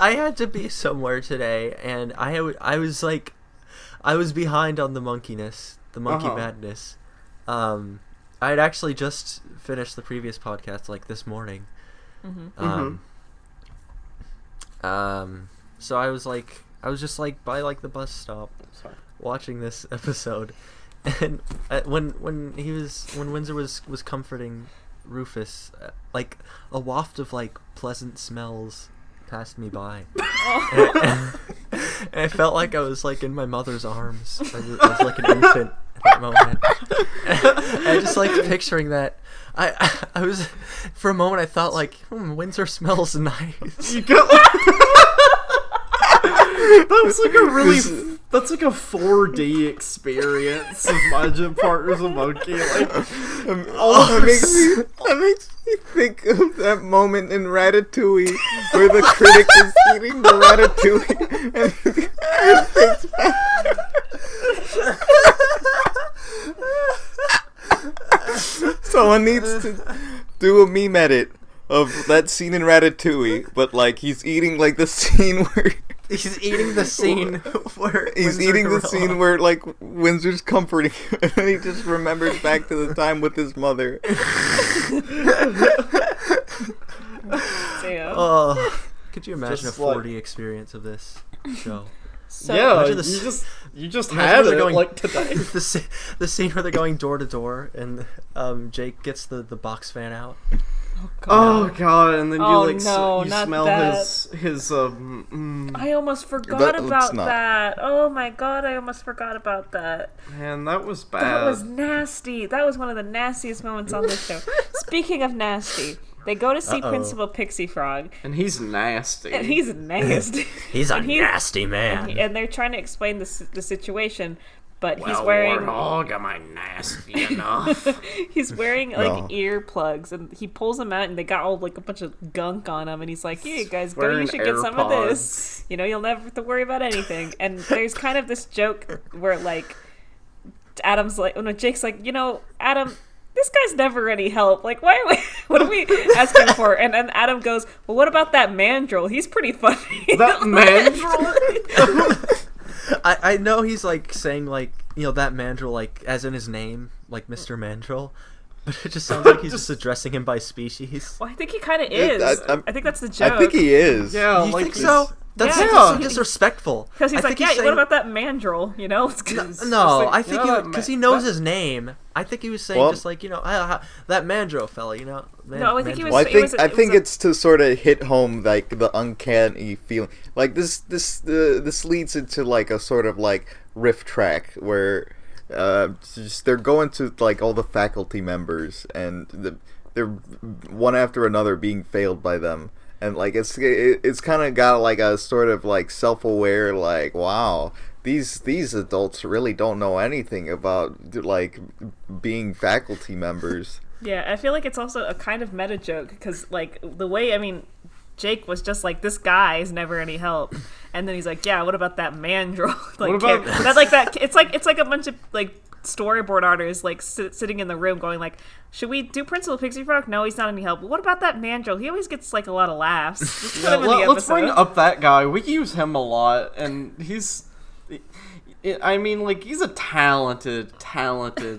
I had to be somewhere today, and I was behind on the monkeyness, the monkey madness. I had actually just finished the previous podcast like this morning. So I was just like by like the bus stop watching this episode, and when Windsor was comforting Rufus, like a waft of like pleasant smells passed me by, and I felt like I was like in my mother's arms. I was like an infant at that moment. I just like picturing that. I was, for a moment I thought like, Windsor smells nice. You got that's like a 4D experience of my gym partner's a monkey. Like, That makes me think of that moment in Ratatouille where the critic is eating the ratatouille and it's someone needs to do a meme edit of that scene in Ratatouille, but like he's eating like the scene where He's eating the scene where he's eating the scene where like Windsor's comforting him, and then he just remembers back to the time with his mother. Damn. Oh, could you imagine Just a 4D experience of this show? So, yeah, imagine you just imagine had they're it going- like today. the scene where they're going door to door, and Jake gets the box fan out. Oh god, and then you Oh, like no, you not smell that. his I almost forgot Let's about not. that. Oh my god, I almost forgot about that. man, that was bad. That was nasty. That was one of the nastiest moments on this show. Speaking of nasty, they go to see Principal Pixie Frog, and he's nasty. and he's nasty. He's a And nasty man. And they're trying to explain the situation, but he's well, wearing Warthog, am I nasty enough? he's wearing like No. earplugs, and he pulls them out, and they got all like a bunch of gunk on them, and he's like, "Here, you guys go. You wearing should get some of AirPods. this. You know, you'll never have to worry about anything." And there's kind of this joke where like Adam's like, "Oh no," Jake's like, "You know, Adam, this guy's never any help. Like, why are we? What are we asking for?" And then Adam goes, "Well, what about that mandrill? He's pretty funny." That mandrill? I know he's like saying like, you know, that mandrill like as in his name, like Mr. Mandrill, but it just sounds like he's just addressing him by species. Well, I think he kind of is. I think that's the joke. I think he is. Yeah, You like think so? That's Yeah. so disrespectful. Because he's I like, think "Yeah, saying- what about that mandrill? You know, it's No, like, I think yeah, because he knows his name. I think he was saying Well- just like, you know, that Mandro fella, you know. No, I think he was- Well, I think it I was think a- it's to sort of hit home like the uncanny feeling. Like this leads into like a sort of like riff track where just they're going to like all the faculty members and they're one after another being failed by them. And like it's kind of got like a sort of like self-aware like, wow, these adults really don't know anything about like being faculty members. Yeah, I feel like it's also a kind of meta joke because, like, the way, I mean, Jake was just like, this guy is never any help. And then he's like, yeah, what about that mandrill? Like, What about- that? Like that? It's like a bunch of like storyboard artists like sitting in the room going like, should we do Principal Pixie Frog? No, he's not any help. What about that mandrill? He always gets like a lot of laughs. Just put him in the Let's episode. bring up that guy. We use him a lot, and he's. I mean, like, he's a talented,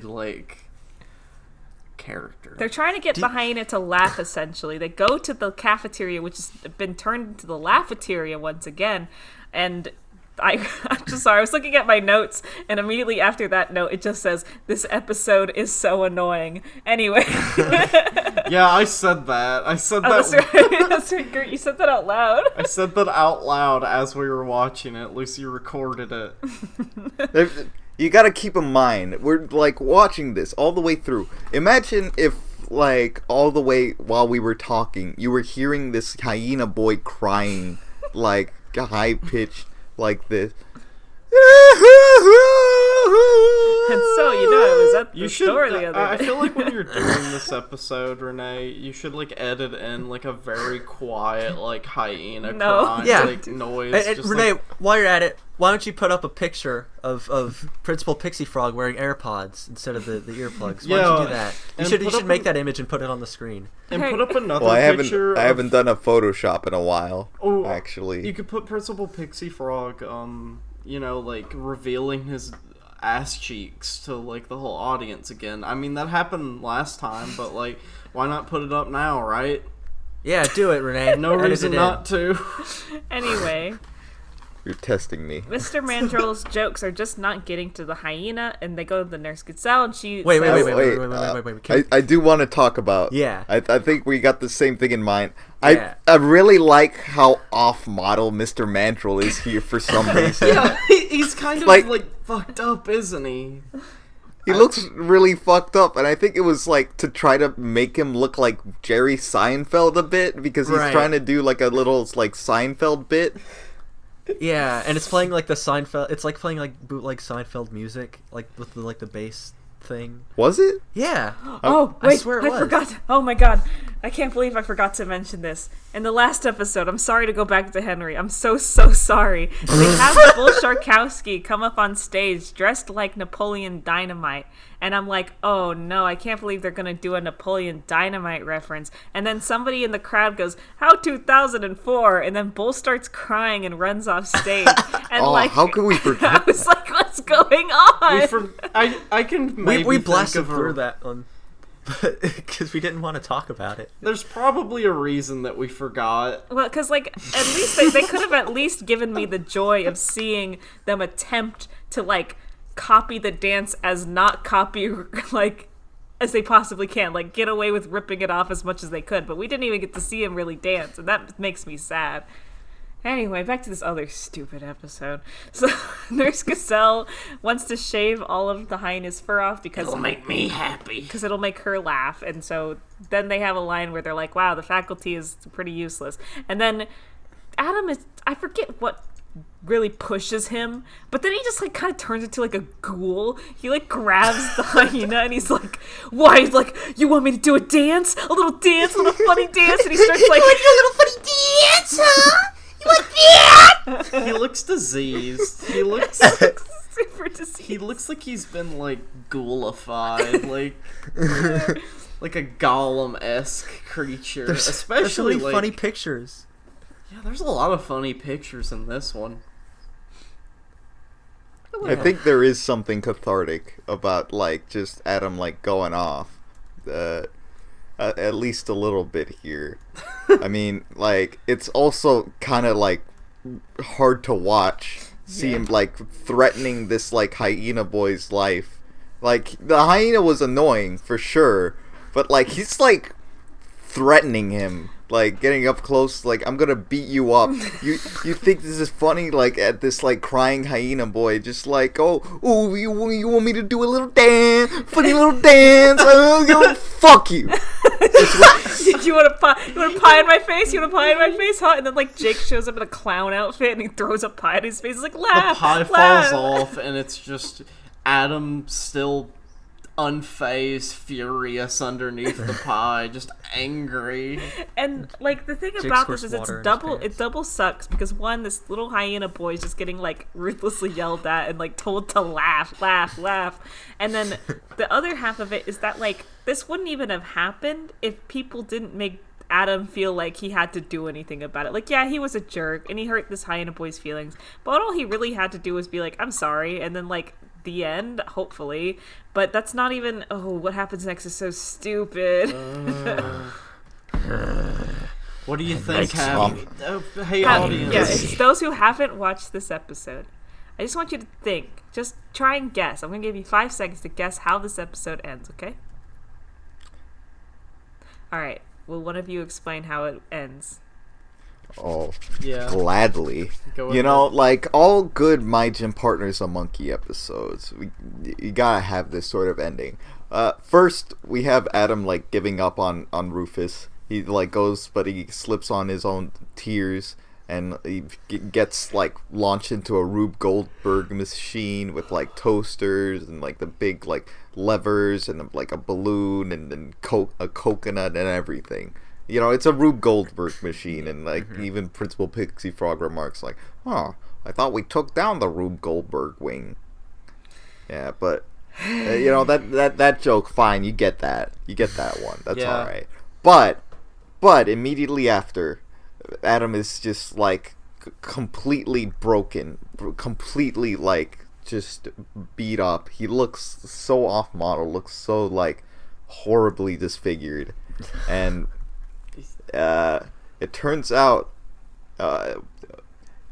like, character. They're trying to get the hyena to laugh, essentially. They go to the cafeteria, which has been turned into the laugheteria once again, and I'm just sorry, I was looking at my notes, and immediately after that note, it just says, this episode is so annoying. Anyway. Yeah, I said that. That's right. That's right, Gert. You said that out loud. I said that out loud as we were watching it. Lucy recorded it. You gotta keep in mind, we're like watching this all the way through. Imagine if, like, all the way while we were talking, you were hearing this hyena boy crying, like, high pitched, like this. And so, I was at the store the other day. I feel like when you're doing this episode, Renee, you should, like, edit in, like, a very quiet, like, hyena crying, Yeah. like, noise. And just Renee, like, while you're at it, why don't you put up a picture of Principal Pixie Frog wearing AirPods instead of the earplugs? Why don't you do that? You should make that image and put it on the screen. and put up another Well, I picture. haven't done a Photoshop in a while. Oh, actually. You could put Principal Pixie Frog, like, revealing his ass cheeks to, like, the whole audience again. I mean, that happened last time, but, like, why not put it up now, right? Yeah, do it, Renee. No Edit reason it in. not to. Anyway, You're testing me. Mr. Mandrill's jokes are just not getting to the hyena, and they go to the Nurse Gazelle, and she Wait. says, I do want to talk about. Yeah. I think we got the same thing in mind. Yeah. I really like how off-model Mr. Mandrill is here for some reason. Yeah, he's kind of, like, fucked up, isn't he? He looks really fucked up, and I think it was, like, to try to make him look like Jerry Seinfeld a bit, because he's Right. trying to do, like, a little, like, Seinfeld bit. Yeah, and it's playing like the Seinfeld. It's like playing like bootleg Seinfeld music, like with the bass thing. Was it? Yeah. oh, I wait, swear it I was. forgot. Oh my god. I can't believe I forgot to mention this. In the last episode, I'm sorry to go back to Henry. I'm so sorry. They have Bull Sharkowski come up on stage dressed like Napoleon Dynamite. And I'm like, oh no, I can't believe they're going to do a Napoleon Dynamite reference. And then somebody in the crowd goes, how 2004? And then Bull starts crying and runs off stage. And How could we forget I was like, what's going on? I can maybe We think blasted of through that one, because we didn't want to talk about it. There's probably a reason that we forgot. Well, because, like, at least they could have at least given me the joy of seeing them attempt to, like, copy the dance as not copy, like, as they possibly can. Like, get away with ripping it off as much as they could. But we didn't even get to see him really dance, and that makes me sad. Anyway, back to this other stupid episode. So, Nurse Gazelle wants to shave all of the hyena's fur off because It'll make me happy. because it'll make her laugh. And so then they have a line where they're like, wow, the faculty is pretty useless. And then Adam is, I forget what really pushes him, but then he just like kind of turns into like a ghoul. He like grabs the hyena and he's like, why? He's like, you want me to do a dance? A little dance, a little funny dance? And he starts like, a little funny dance, huh? You want that? He looks diseased. He looks super diseased. he looks like he's been like ghoulified, like a golem-esque creature. There's Especially so many like, funny pictures. Yeah, there's a lot of funny pictures in this one. I think there is something cathartic about, like, just Adam, like, going off. At least a little bit here. I mean, like, it's also kind of, like, hard to watch. See him, like, threatening this, like, hyena boy's life. Like, the hyena was annoying, for sure. But, like, he's, like, threatening him. Like, getting up close, like, I'm gonna beat you up. You think this is funny? Like, at this, like, crying hyena boy, just like, oh, you want me to do a little dance? Funny little dance? Fuck you. You want a pie? You want a pie in my face? You want a pie in my face? Huh? And then like Jake shows up in a clown outfit and he throws a pie in his face. He's like, laugh. The pie laugh. falls off, and it's just Adam still unfazed, furious underneath the pie, just angry. And like the thing Jake about this squirts is water in it double sucks because one, this little hyena boy is just getting like ruthlessly yelled at and like told to laugh, and then the other half of it is that like this wouldn't even have happened if people didn't make Adam feel like he had to do anything about it. Like, yeah, he was a jerk and he hurt this hyena boy's feelings, but all he really had to do was be like, I'm sorry, and then like the end, hopefully. But that's not even, what happens next is so stupid. What do you think happened? Hey, audience. Yeah, it's those who haven't watched this episode. I just want you to think. Just try and guess. I'm going to give you 5 seconds to guess how this episode ends, okay? Alright. Will one of you explain how it ends? Oh, yeah. Gladly. You know, like all good My Gym Partner's a Monkey episodes, you gotta have this sort of ending. First, we have Adam like giving up on Rufus. He like goes, but he slips on his own tears, and he gets like launched into a Rube Goldberg machine with like toasters and like the big like levers and like a balloon and then a coconut and everything. You know, it's a Rube Goldberg machine, and like even Principal Pixie Frog remarks like, "Oh, I thought we took down the Rube Goldberg wing." Yeah, but you know that joke, fine, you get that one. That's all right. But immediately after, Adam is just like completely broken, completely like just beat up. He looks so off model, looks so like horribly disfigured, and it turns out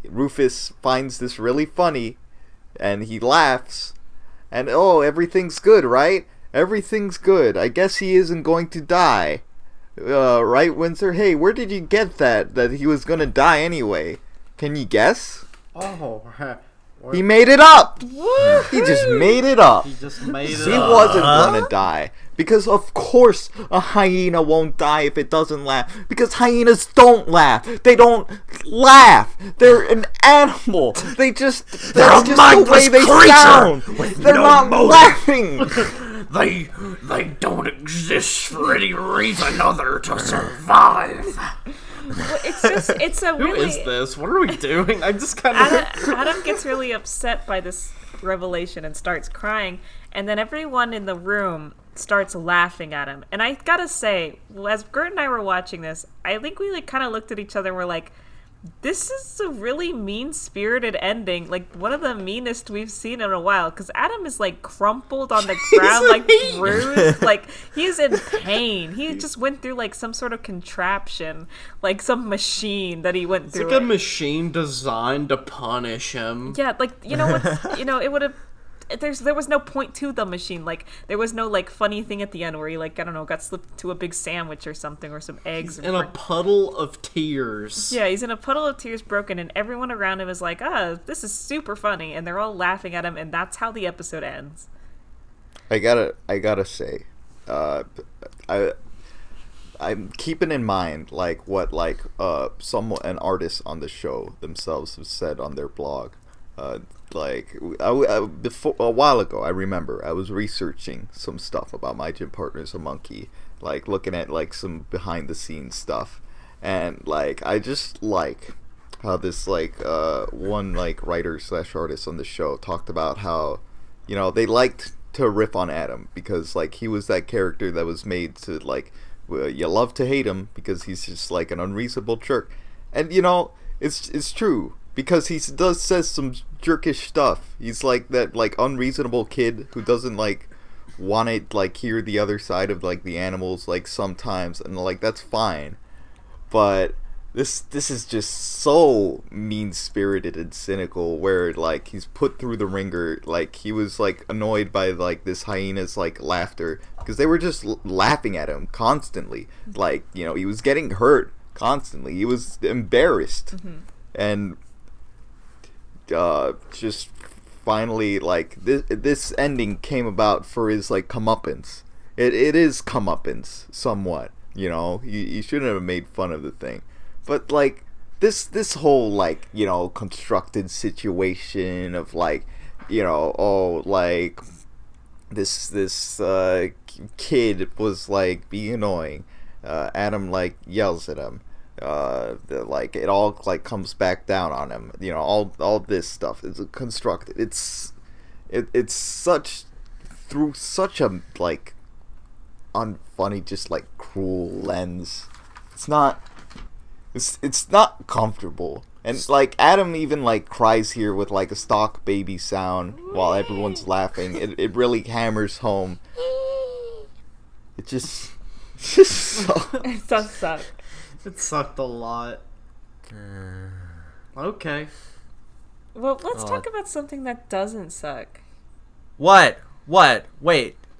Rufus finds this really funny, and he laughs, and everything's good, right? Everything's good. I guess he isn't going to die. Right, Windsor? Hey, where did you get that he was gonna die anyway? Can you guess? He made it up! Woo-hoo! He just made it up. He just made it He up. wasn't gonna die. Because of course a hyena won't die if it doesn't laugh. Because hyenas don't laugh. They don't laugh. They're an animal. They're just the way they sound. They're not laughing. They don't exist for any reason other to survive. Well, it's a really... Who is this? What are we doing? I'm just kind of... Adam gets really upset by this revelation and starts crying, and then everyone in the room starts laughing at him. And I gotta say, as Gert and I were watching this, I think we like kind of looked at each other and were like, this is a really mean-spirited ending, like one of the meanest we've seen in a while, because Adam is like crumpled on the ground, like bruised, like he's in pain. He just went through like some sort of contraption, like some machine that he went through. It's like a machine designed to punish him. Yeah, like it would have. There was no point to the machine. Like there was no like funny thing at the end where he like, I don't know, got slipped to a big sandwich or something, or some eggs. He's in a puddle of tears. Yeah, he's in a puddle of tears, broken, and everyone around him is like, this is super funny, and they're all laughing at him, and that's how the episode ends. I gotta say, I'm keeping in mind like what like an artist on the show themselves have said on their blog. Before a while ago, I remember I was researching some stuff about My Gym Partner's a Monkey, like looking at like some behind the scenes stuff, and like I just like how this like one like writer / artist on the show talked about how, you know, they liked to riff on Adam because like he was that character that was made to like you love to hate him because he's just like an unreasonable jerk, and you know it's true. Because he says some jerkish stuff. He's like that like unreasonable kid who doesn't like want to like hear the other side of like the animals like sometimes, and like that's fine. But this is just so mean-spirited and cynical where like he's put through the ringer. Like he was like annoyed by like this hyena's like laughter because they were just laughing at him constantly. Like, you know, he was getting hurt constantly. He was embarrassed. And just finally like this ending came about for his like comeuppance. It is comeuppance somewhat, you know. You shouldn't have made fun of the thing, but like this whole like, you know, constructed situation of like, you know, this kid was like being annoying. Adam like yells at him. Like it all like comes back down on him. You know, all this stuff is constructed. It's such through such a like unfunny, just like cruel lens. It's not comfortable. And like Adam even like cries here with like a stock baby sound while everyone's laughing. It really hammers home. It just sucked. It does suck. It sucked a lot. Okay. Well, let's talk about something that doesn't suck. What? Wait.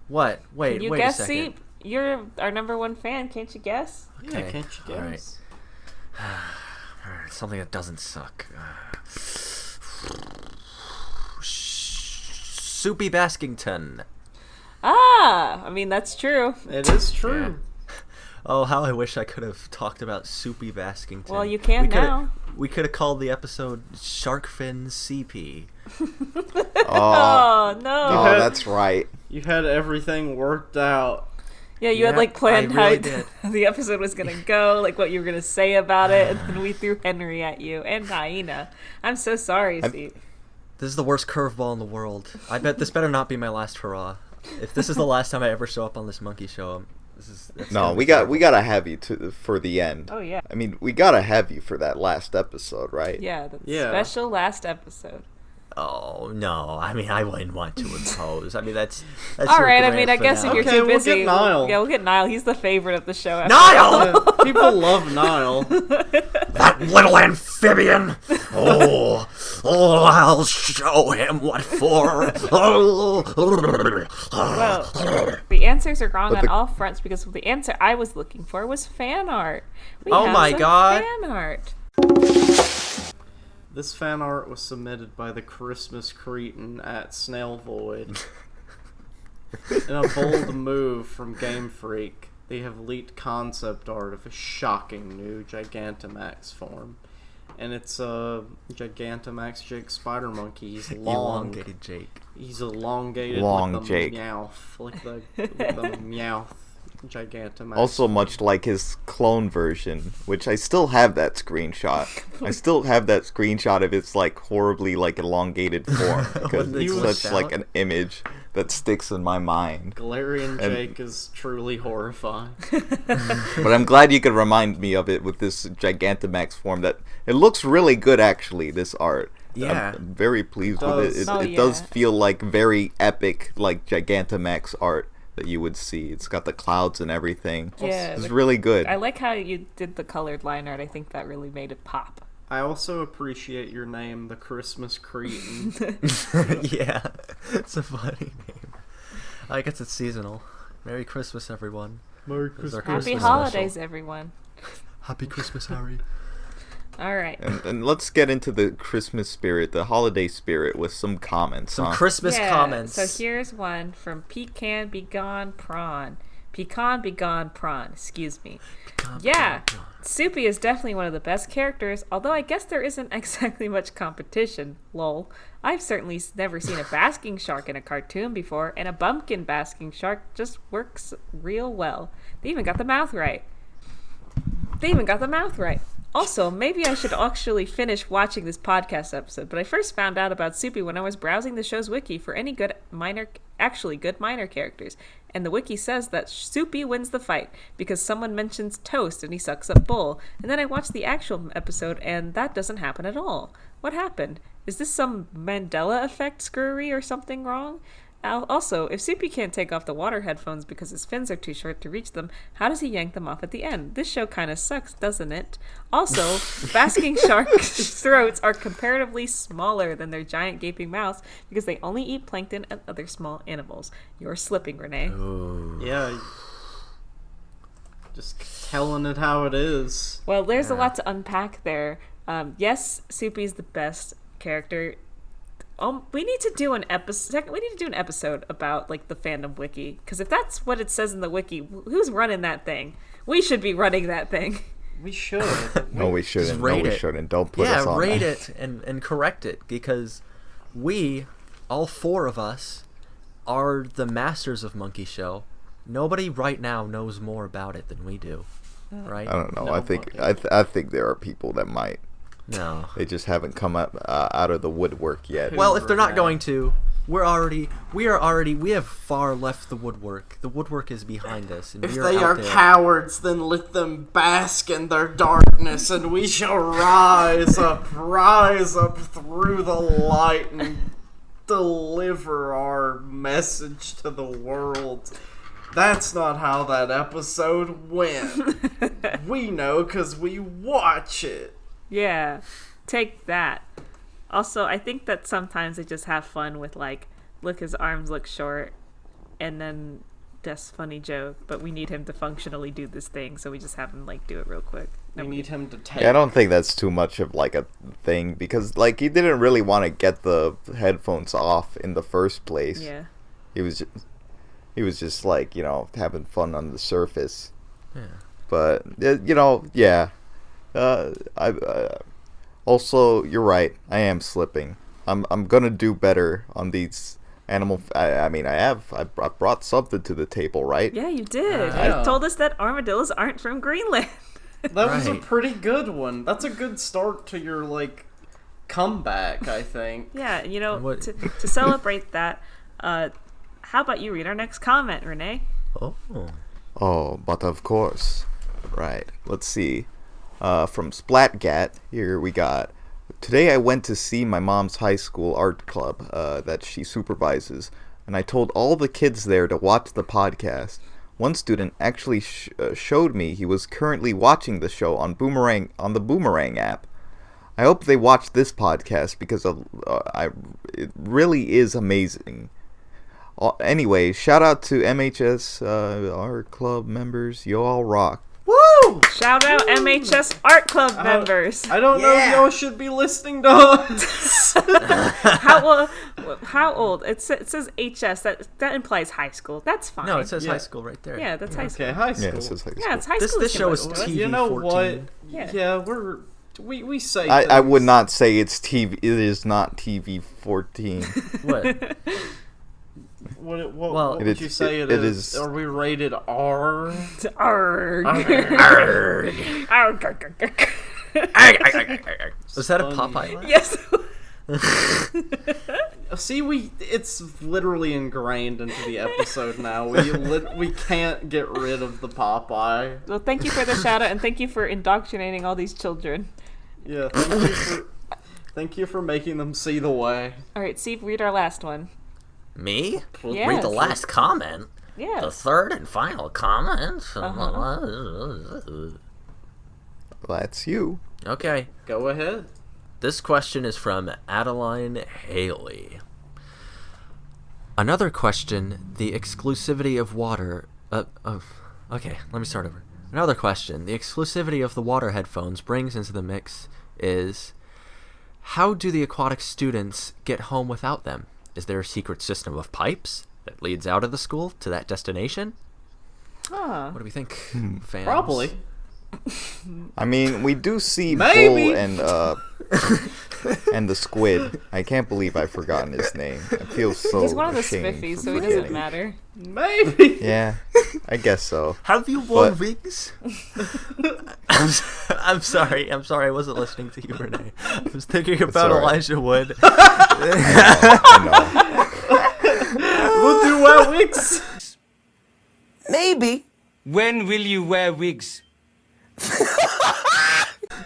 Wait You a guess, second. Seep? You're our number one fan. Can't you guess? Yeah, Okay. can't you guess? Something that doesn't suck. Soupy Baskington. I mean, that's true. It is true. Yeah. Oh, how I wish I could have talked about Soupy Baskington. Well, you can now. We could have called the episode Shark Fin CP. Oh, no. Oh, that's right. You had everything worked out. Yeah, you had like planned I really how the episode was gonna go, like what you were gonna say about it, and then we threw Henry at you and Hyena. I'm so sorry, Steve. This is the worst curveball in the world. I bet this better not be my last hurrah. If this is the last time I ever show up on this monkey show, No, we gotta have you for the end. Oh yeah. I mean, we gotta have you for that last episode, right? Yeah, the Yeah. special last episode. Oh no! I mean, I wouldn't want to impose. I mean, that's All right. I your mean, I grand guess if finale. you're Okay, too we'll busy, get Niall. we'll get Niall. He's the favorite of the show. Niall, Yeah, people love Niall. that little amphibian! Oh, I'll show him what for. Well, the answers are wrong But on the- all fronts because the answer I was looking for was fan art. We Oh have my some God. Fan art. This fan art was submitted by the Christmas Cretin at Snail Void. In a bold move from Game Freak, they have leaked concept art of a shocking new Gigantamax form. And it's a Gigantamax Jake Spider Monkey. He's long. Elongated Jake. He's elongated Long like the Jake. Meowth. Like the Meowth Gigantamax. Also much like his clone version, which I still have that screenshot. I still have that screenshot of its like horribly like elongated form because When they it's glitched such like out. an image that sticks in my mind. Galarian And- Jake is truly horrifying. But I'm glad you could remind me of it with this Gigantamax form that it looks really good actually, this art. Yeah. I'm very pleased with does. it. It, Oh, it does yeah. feel like very epic like Gigantamax art that you would see. It's got the clouds and everything. Yeah, It's the- really good. I like how you did the colored line art. I think that really made it pop. I also appreciate your name, the Christmas Cretin. Yeah, it's a funny name. I guess it's seasonal. Merry Christmas, everyone. Merry This is our Happy Christmas holidays, special. everyone. Happy Christmas, Harry. All right. And let's get into the Christmas spirit, the holiday spirit, with some comments. Some huh? Christmas Yeah, comments. So here's one from Pecan Be Gone Prawn. Pecan Be Gone Prawn, excuse me. Yeah, Soupy is definitely one of the best characters, although I guess there isn't exactly much competition, lol. I've certainly never seen a basking shark in a cartoon before, and a bumpkin basking shark just works real well. They even got the mouth right. Also, maybe I should actually finish watching this podcast episode, but I first found out about Soupy when I was browsing the show's wiki for any good minor characters, and the wiki says that Soupy wins the fight because someone mentions toast and he sucks up bowl, and then I watched the actual episode and that doesn't happen at all. What happened? Is this some Mandela effect screwery or something wrong? Also, if Soupy can't take off the water headphones because his fins are too short to reach them, how does he yank them off at the end? This show kind of sucks, doesn't it? Also, basking sharks' throats are comparatively smaller than their giant gaping mouths because they only eat plankton and other small animals. You're slipping, Renee. Yeah. Just telling it how it is. Well, there's a lot to unpack there. Yes, Soupy's the best character. We need to do an episode about like the fandom wiki, because if that's what it says in the wiki, who's running that thing? We should be running that thing. We should. No, we shouldn't. No, rate we it. shouldn't. Don't put us on rate that. it and correct it, because we, all four of us, are the masters of Monkey Show. Nobody right now knows more about it than we do, right? I don't know. No, I think there are people that might. No. They just haven't come up out of the woodwork yet. Well, if they're not going to, we have far left the woodwork. The woodwork is behind us. And If we they out are there. cowards, then let them bask in their darkness, and we shall rise up through the light and deliver our message to the world. That's not how that episode went. We know because we watch it. Yeah, take that. Also, I think that sometimes they just have fun with, like, look, his arms look short, and then that's funny joke, but we need him to functionally do this thing, so we just have him, like, do it real quick. We need him to take... Yeah, I don't think that's too much of, like, a thing, because, like, he didn't really want to get the headphones off in the first place. Yeah. He was just like, you know, having fun on the surface. Yeah. But, you know, yeah. Also, you're right. I am slipping. I'm gonna do better on these animal. I brought something to the table, right? Yeah, you did. Yeah. You told us that armadillos aren't from Greenland. That was a Right. pretty good one. That's a good start to your, like, comeback, I think. Yeah, you know, What- to celebrate that, how about you read our next comment, Renee? Oh. Oh, but of course. Right. Let's see. From Splatgat, here we got, today I went to see my mom's high school art club that she supervises, and I told all the kids there to watch the podcast. One student actually showed me he was currently watching the show on the Boomerang app. I hope they watch this podcast because it really is amazing. Anyway, shout out to MHS art club members. You all rock. Woo! Shout out MHS Art Club members. I don't know if y'all should be listening to us. How old? It says HS. That implies high school. That's fine. No, it says Yeah. high school right there. Yeah, that's high school. Okay, high school. Yeah, it says high school. Yeah, it's high school. This show is symbol. TV You know 14. what? Yeah. We say I would things- not say it's TV. It is not TV 14. What? What Well, would It you is- say it it is- is? Are we rated R? Arrgh. Was that a funny. Popeye laugh? Yes. See, it's literally ingrained into the episode now. We can't get rid of the Popeye. Well, thank you for the shout out, and thank you for indoctrinating all these children. Yeah, thank you for making them see the way. All right, Steve, read our last one. Me? Yes. Read the last comment. The Yes. third and final comment. That's you. Okay. Go ahead. This question is from Adeline Haley. Another question, the exclusivity of water... okay, let me start over. Another question, the exclusivity of the water headphones brings into the mix is... How do the aquatic students get home without them? Is there a secret system of pipes that leads out of the school to that destination? Huh. What do we think, fans? Probably. I mean, we do see Maybe. Bull and the squid. I can't believe I've forgotten his name. I feel so He's one of the ashamed spiffies, for so he doesn't forgetting. matter. Maybe. Yeah, I guess so. Have you worn But- wigs? I'm sorry. I wasn't listening to you, Renee. I was thinking about alright. Elijah Wood. I know. We'll do our wigs. Maybe. When will you wear wigs?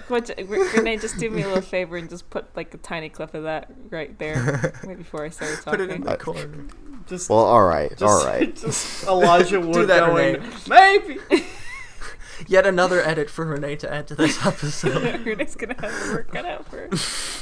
Renee, just do me a little favor and just put like a tiny clip of that right there, right before I started talking. Put it in the corner. Just, Well, all right. just Elijah Wood that, going, Renee. maybe. Yet another edit for Renee to add to this episode. Renee's gonna have her work cut out for her.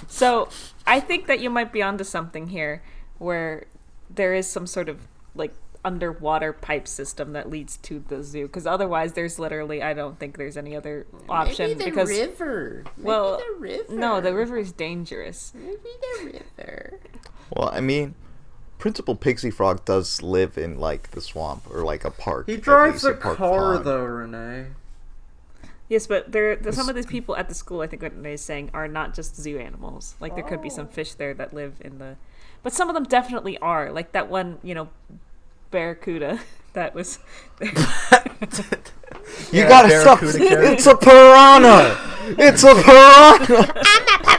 So I think that you might be onto something here, where there is some sort of like underwater pipe system that leads to the zoo. Because otherwise, there's literally, I don't think there's any other option. Maybe the because river. well, Maybe the river. no, the river is dangerous. Maybe the river. Well, I mean, Principal Pixie Frog does live in like the swamp or like a park. He at drives least, a park car, pond. though, Renee. Yes, but some of these people at the school, I think what Renee's saying, are not just zoo animals. Like there could be some fish there that live in the. but some of them definitely are. Like that one, barracuda that was. You gotta stop! It's a piranha! It's a piranha! I'm a piranha.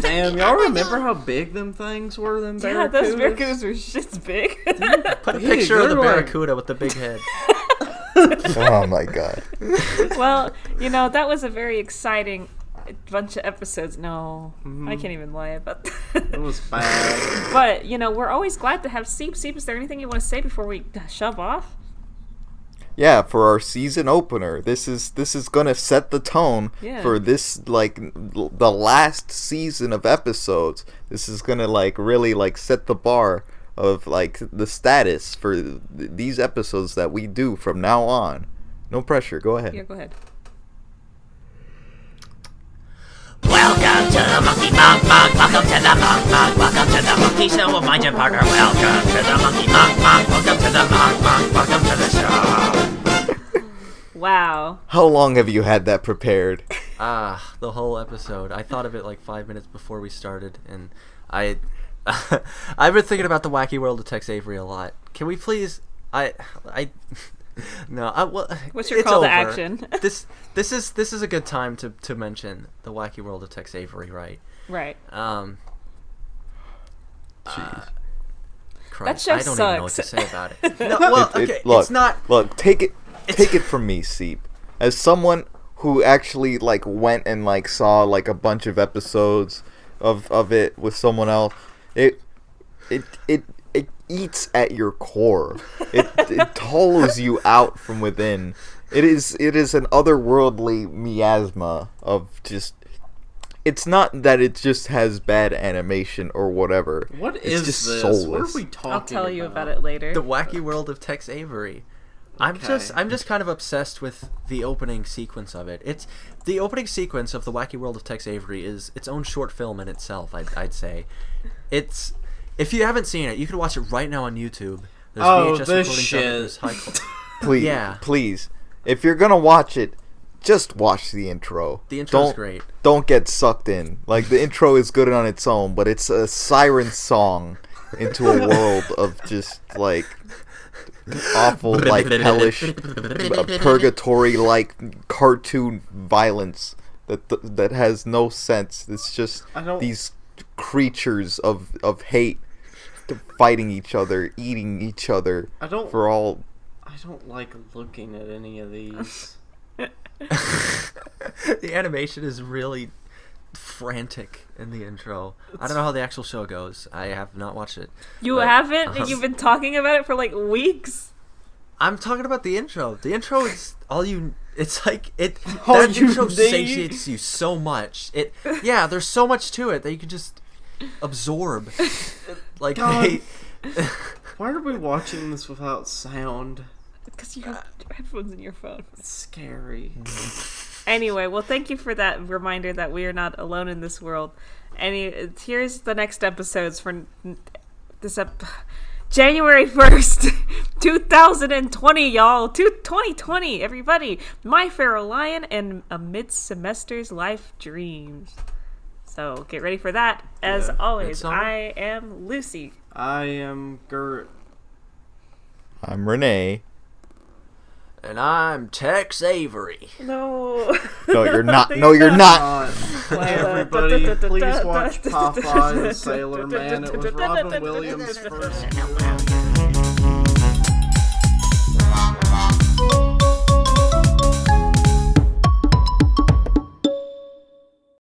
Damn, y'all remember how big them things were? Them barracudas? Yeah, those barracudas were shit big. Put a picture of the barracuda with the big head. Oh my god. Well, that was a very exciting bunch of episodes. No, I can't even lie about that. It was bad. But, we're always glad to have Seep. Seep, is there anything you want to say before we shove off? Yeah, for our season opener, this is gonna set the tone for this, the last season of episodes. This is gonna really set the bar of the status for these episodes that we do from now on. No pressure. Go ahead. Yeah, go ahead. Welcome to the Monkey Monk Monk. Welcome to the Monk Monk. Welcome to the Monkey Show with my gym partner. Welcome to the Monkey Monk Monk. Welcome to the Monk Monk. Welcome to the show. Wow. How long have you had that prepared? The whole episode. I thought of it 5 minutes before we started, and I've been thinking about the Wacky World of Tex Avery a lot. Can we please? No. What's your call to action? This is a good time to mention the Wacky World of Tex Avery, right? Right. Jeez. Christ, that show I don't even know what sucks. to say about it. No, well, Look, it's not. Look, take it from me, Seep. As someone who actually went and saw a bunch of episodes of it with someone else, it eats at your core. It hollows you out from within. It is an otherworldly miasma of just. It's not that it just has bad animation or whatever. What it's is just this? soulless. What are we talking I'll tell you about it later. The Wacky World of Tex Avery. I'm just kind of obsessed with the opening sequence of it. It's the opening sequence of the Wacky World of Tex Avery is its own short film in itself. I'd say, it's if you haven't seen it, you can watch it right now on YouTube. There's VHS recordings of it. There's high quality. Please, if you're gonna watch it, just watch the intro. The intro's great. Don't get sucked in. The intro is good on its own, but it's a siren song into a world of just awful, hellish, purgatory cartoon violence that has no sense. It's just these creatures of hate fighting each other, eating each other. I don't like looking at any of these. The animation is really frantic in the intro. I don't know how the actual show goes. I have not watched it. You haven't? You've been talking about it for weeks? I'm talking about the intro. The intro is all you... It's that intro satiates you so much. There's so much to it that you can just absorb. God. Why are we watching this without sound? Because you have headphones in your phone. It's scary. Anyway, well, thank you for that reminder that we are not alone in this world. Here's the next episodes for this January 1st, 2020, y'all. 2020, everybody. My Feral Lion and A Mid-Semester's Life Dreams. So get ready for that. As always, I am Lucy. I am Gert. I'm Renee. And I'm Tex Avery. No. No, you're not. No, you're not. Everybody, please watch Popeye and Sailor Man. It was Robin Williams' first.